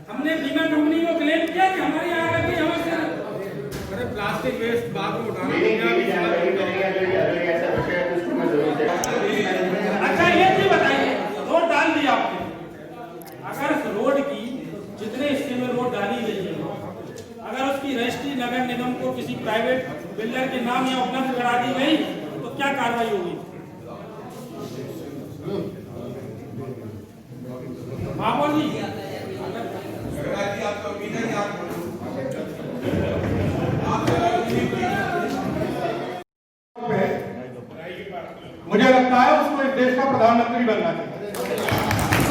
हमने बीमा कंपनी को क्लेम किया कि हमारी आग लगी हमसे। अरे प्लास्टिक वेस्ट बाद में उठाना। अच्छा ये भी बताइए, रोड डाल दी आपने, अगर रोड की जितने हिस्से में रोड डाली गई है अगर उसकी रजिस्ट्री नगर निगम को किसी प्राइवेट बिल्डर के नाम या उपलब्ध करा दी गई तो क्या कार्रवाई होगी? महापौर जी, मुझे लगता है उसको इस देश का प्रधानमंत्री बनना चाहिए,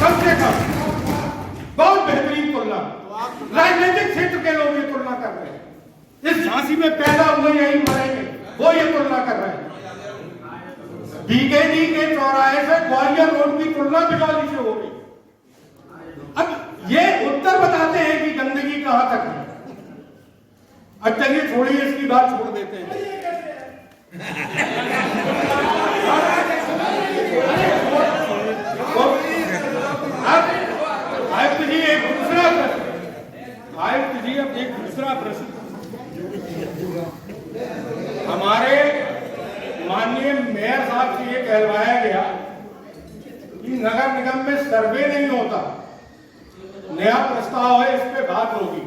कम से कम। बहुत बेहतरीन तुलना, राजनीतिक क्षेत्र के लोग ये तुलना कर रहे हैं, इस झांसी में पैदा हुए यही मरेंगे वो ये तुलना कर रहे हैं। बीकेडी के चौराहे से ग्वालियर रोड की तुलना बिजौली से हो गई। अब ये उत्तर बताते हैं कि गंदगी कहां तक है। अब चलिए छोड़िए, इसकी बात छोड़ देते हैं। आयुक्त जी एक दूसरा प्रश्न, आयुक्त जी अब एक दूसरा प्रश्न, हमारे माननीय मेयर साहब से ये कहलवाया गया कि नगर निगम में सर्वे नहीं होता, नया प्रस्ताव है, इस पे बात होगी।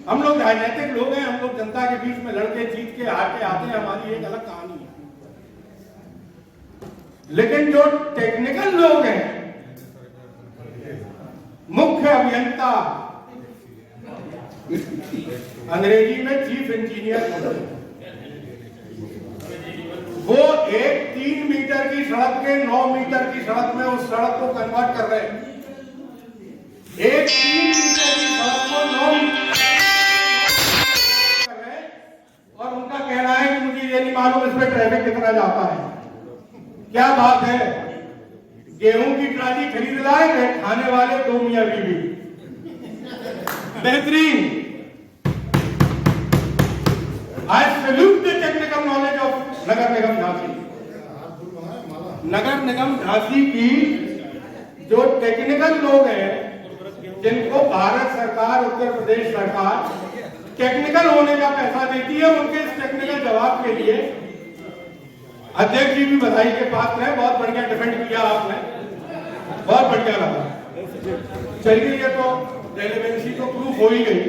हम लोग राजनीतिक लोग हैं, हम लोग जनता के बीच में लड़के जीत के हार के आते हैं, हमारी एक अलग कहानी है। लेकिन जो टेक्निकल लोग हैं, मुख्य अभियंता, अंग्रेजी में चीफ इंजीनियर, वो एक 3 मीटर की सड़क के 9 मीटर की सड़क में उस सड़क को कन्वर्ट कर रहे हैं। एक 3 मीटर की सड़क को 9 मीटर कर रहे हैं और उनका कहना है कि मुझे ये नहीं मालूम इसमें ट्रैफिक कितना जाता है। क्या बात है, गेहूं की ट्राली खरीद लाए, खाने वाले 2 मियां बीवी। बेहतरीन। I salute the technical knowledge of नगर निगम झांसी। नगर निगम झांसी की जो टेक्निकल लोग हैं, जिनको भारत सरकार, उत्तर प्रदेश सरकार टेक्निकल होने का पैसा देती है, उनके इस टेक्निकल जवाब के लिए अध्यक्ष जी भी बधाई के पात्र हैं। बहुत बढ़िया डिफेंड किया आपने, बहुत बढ़िया लगा। चलिए, ये तो रेलेवेंसी तो प्रूफ हो ही गई।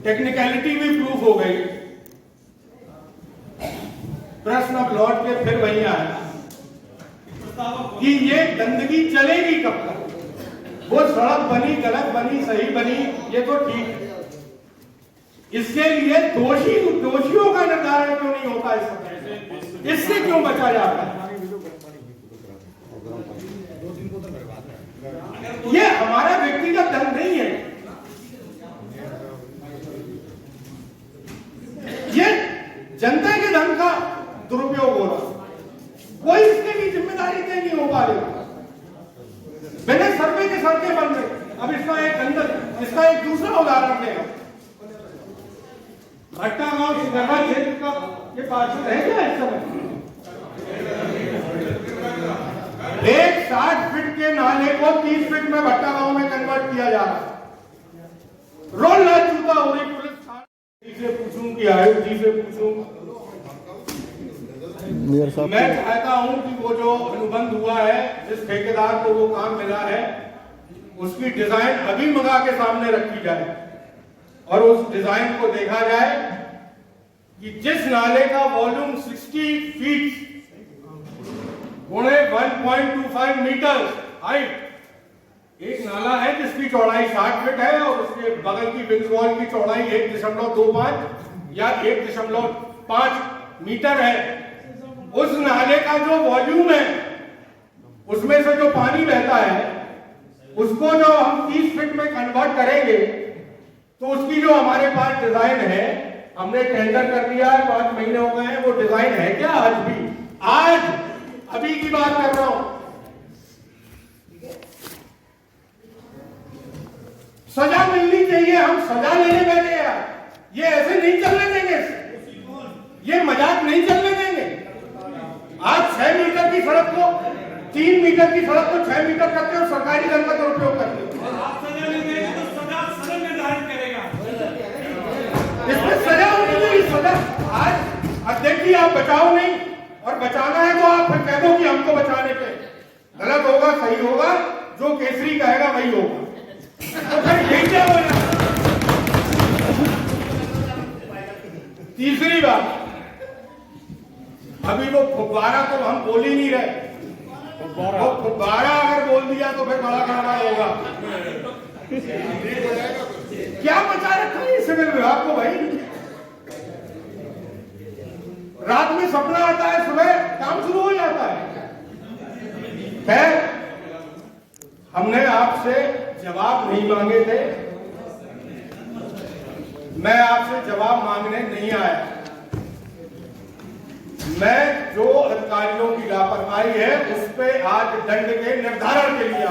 टेक्निकलिटी भी प्रूफ हो गई। प्रश्न अब लौट के फिर वही आया कि ये गंदगी चलेगी कब तक? वो सड़क बनी, गलत बनी, सही बनी, ये तो ठीक है। इसके लिए दोषियों का निर्धारण क्यों नहीं होता? इस समय इससे क्यों बचा जाता है? ये हमारा व्यक्तिगत धन नहीं है, ये जनता के धन का दुरुपयोग हो रहा। कोई इसके लिए जिम्मेदारी नहीं हो पा रही। बिना सर्वे के सड़कें बन रही। अब इसका एक दूसरा उदाहरण देगा। भट्टा गांव सिकरवा क्षेत्र का ये पार्षद है क्या इस समय? एक 60 फीट के नाले को 30 फीट में भट्टा गांव में कन्वर्ट किया जा रहा है। रोल ना चूका हो रही पुलिस थाने से पूछूं कि आयोग जी से पूछूं। मैं चाहता हूं कि वो जो अनुबंध हुआ है, जिस ठेकेदार को वो काम मिला है, उसकी डिजाइन अभी मंगा के सामने रखी जाए और उस डिजाइन को देखा जाए कि जिस नाले का वॉल्यूम 60 फीट गुणे 1.25 मीटर हाइट, एक नाला है जिसकी चौड़ाई 60 फीट है और उसके बगल की विंग वॉल की चौड़ाई 1.25 या 1.5 मीटर है। उस नाले का जो वॉल्यूम है, उसमें से जो पानी बहता है, उसको जो हम 30 फीट में कन्वर्ट करेंगे तो उसकी जो हमारे पास डिजाइन है, हमने टेंडर कर दिया है, 5 महीने हो गए हैं, वो डिजाइन है क्या आज भी? आज अभी की बात कर रहा हूं। सजा मिलनी चाहिए, हम सजा लेने बैठे हैं। ये ऐसे नहीं चलने देंगे, ये मजाक नहीं चलने देंगे। आज 6 मीटर की सड़क को 3 मीटर की सड़क को 6 मीटर करते हो, सरकारी धन का दुरुपयोग करते हो। सजा नहीं देंगे तो सजा सदन निर्धारित करेगा। इसमें सजा होनी चाहिए, सजा। आज अब देखिए, आप बचाओ नहीं और बचाना है तो आप फिर कह दो कि हमको बचाने पे। गलत होगा, सही होगा, जो केसरी कहेगा वही होगा। तो फिर यही क्या हो जाए? तीसरी बात, अभी वो फुब्बारा तो हम बोल ही नहीं रहे। वो फुब्बारा अगर बोल दिया तो फिर बड़ा गाना होगा। क्या बचा रखा है सिविल विभाग को भाई? रात में सपना आता है, सुबह काम शुरू हो जाता है। खैर, हमने आपसे जवाब नहीं मांगे थे, मैं आपसे जवाब मांगने नहीं आया। मैं जो अधिकारियों की लापरवाही है उस पे आज दंड के निर्धारण के लिए आया।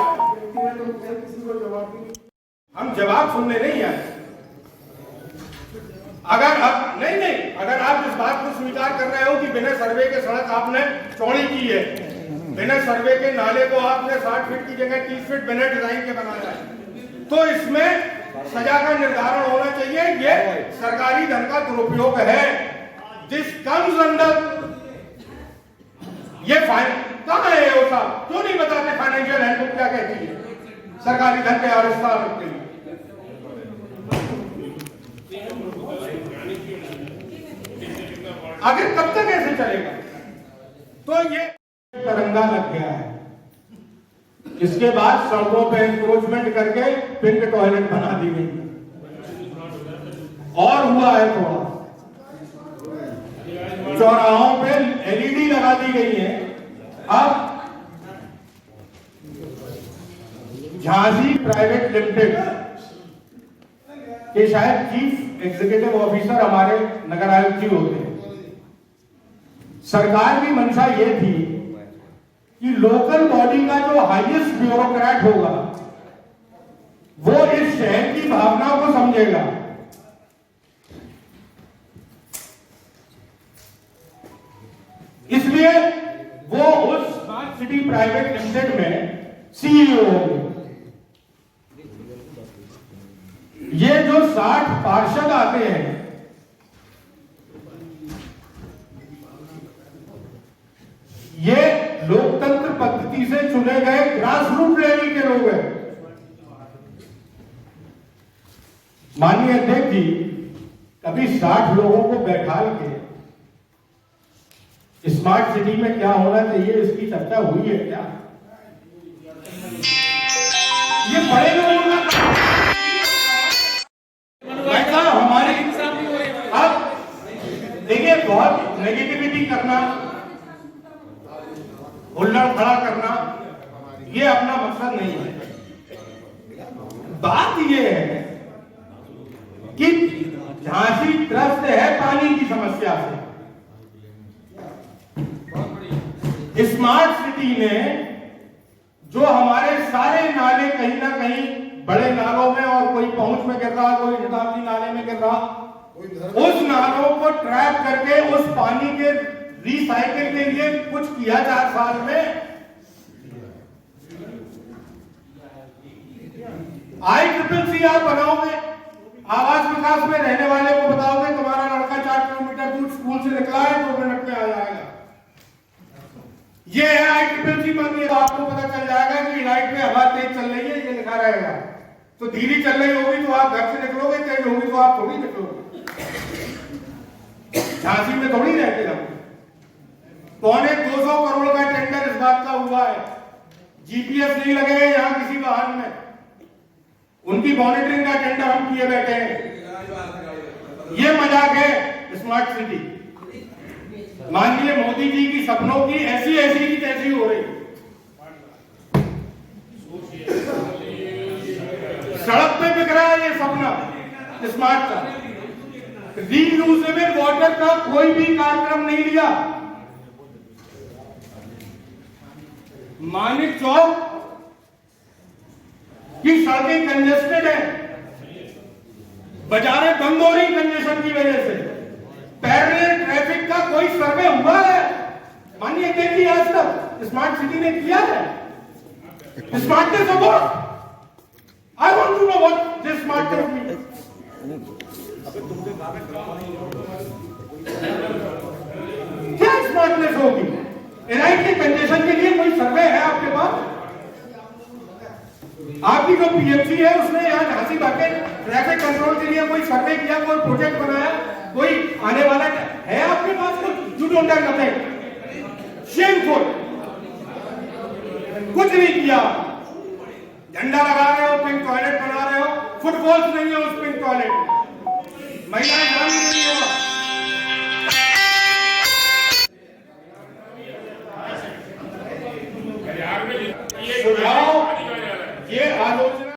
हम जवाब सुनने नहीं आए। अगर आप इस बात को स्वीकार कर रहे हो कि बिना सर्वे के सड़क आपने चौड़ी की है, बिना सर्वे के नाले को आपने 60 फीट की जगह 30 फीट बिना डिजाइन के बनाया है, तो इसमें सजा का निर्धारण होना चाहिए। ये सरकारी धन का दुरुपयोग है। दिस कम्स अंडर ये फाइन। कहां है वो साहब? क्यों नहीं बताते फाइनेंशियल हैंडबुक क्या कहती है सरकारी धन के आविष्कार के लिए? आखिर कब तक ऐसे चलेगा? तो ये तिरंगा लग गया है। इसके बाद सड़कों पे एनक्रोचमेंट करके पिंक टॉयलेट बना दी गई और हुआ है थोड़ा। चौराहों पे एलईडी लगा दी गई है। अब झांसी प्राइवेट लिमिटेड के शायद चीफ एग्जीक्यूटिव ऑफिसर हमारे नगर आयुक्त जी होते हैं। सरकार की मंशा ये थी कि लोकल बॉडी का जो हाईएस्ट ब्यूरोक्रेट होगा वो इस शहर की भावनाओं को समझेगा। इसलिए वो उस स्मार्ट सिटी प्राइवेट लिमिटेड में सीईओ होंगे। ये जो 60 पार्षद आते हैं, ये लोकतंत्र पद्धति से चुने गए ग्रास रूट लेवल के लोग हैं। माननीय अध्यक्ष जी, कभी 60 लोगों को बैठा के स्मार्ट सिटी में क्या होना चाहिए इसकी चर्चा हुई है क्या? ये बड़े लोगों का ऐसा हमारी अब देखिए, बहुत नेगेटिविटी करना, हुल्लड़ खड़ा करना, ये अपना मकसद नहीं है। बात ये है कि झांसी त्रस्त है पानी की समस्या से। स्मार्ट सिटी ने जो हमारे सारे नाले कहीं ना कहीं बड़े नालों में और कोई पहुंच में गिर रहा, कोई शताब्दी नाले में गिर रहा, उस नालों को ट्रैप करके उस पानी के रिसाइकिल के लिए कुछ किया 4 साल में। ICCC आप बनाओगे, आवास विकास में रहने वाले को बताओगे तुम्हारा लड़का 4 किलोमीटर दूर स्कूल से निकला है 2 मिनट में आ जाएगा। ये है ICCC बनी है, तो आपको पता चल जाएगा कि लाइट में हवा तेज चल रही है, ये लिखा रहेगा। तो धीरे चल रही होगी तो आप घर से निकलोगे, तेज होगी तो आप थोड़ी निकलोगे। झांसी में थोड़ी रहते हम। 250 करोड़ का टेंडर इस बात का हुआ है, GPS नहीं लगे हैं यहाँ किसी वाहन में, उनकी मॉनिटरिंग का टेंडर हम किए बैठे हैं। ये मजाक है स्मार्ट सिटी। माननीय मोदी जी की सपनों की ऐसी की तैसी हो रही। सड़क पे बिक रहा है ये सपना स्मार्ट का। रीयूजेबल वाटर का कोई भी कार्यक्रम नहीं लिया। मानिक चौक की सड़कें कंजेस्टेड है, बाजारें बंद हो रही कंजेशन की वजह से। पैरेलल ट्रैफिक का कोई सर्वे हुआ है? मानिए देखिए आज तक स्मार्ट सिटी ने किया है। Smartness of what? I want to know what this smartness means. क्या स्मार्टनेस होगी? एनआईटी के कंजेशन के लिए कोई सर्वे है आपके पास? आपकी जो पीएमसी है उसने यहाँ झांसी बाके ट्रैफिक कंट्रोल के लिए कोई सर्वे किया, कोई प्रोजेक्ट बनाया, कोई आने वाला है आपके पास? You don't have nothing. Shameful. कुछ नहीं किया। झंडा लगा रहे हो, पिंक टॉयलेट बना रहे हो, फुटबॉल्स नहीं है उस पिंक टॉयलेट में, महिलाएं जान नहीं है। सुझाव ये आलोचना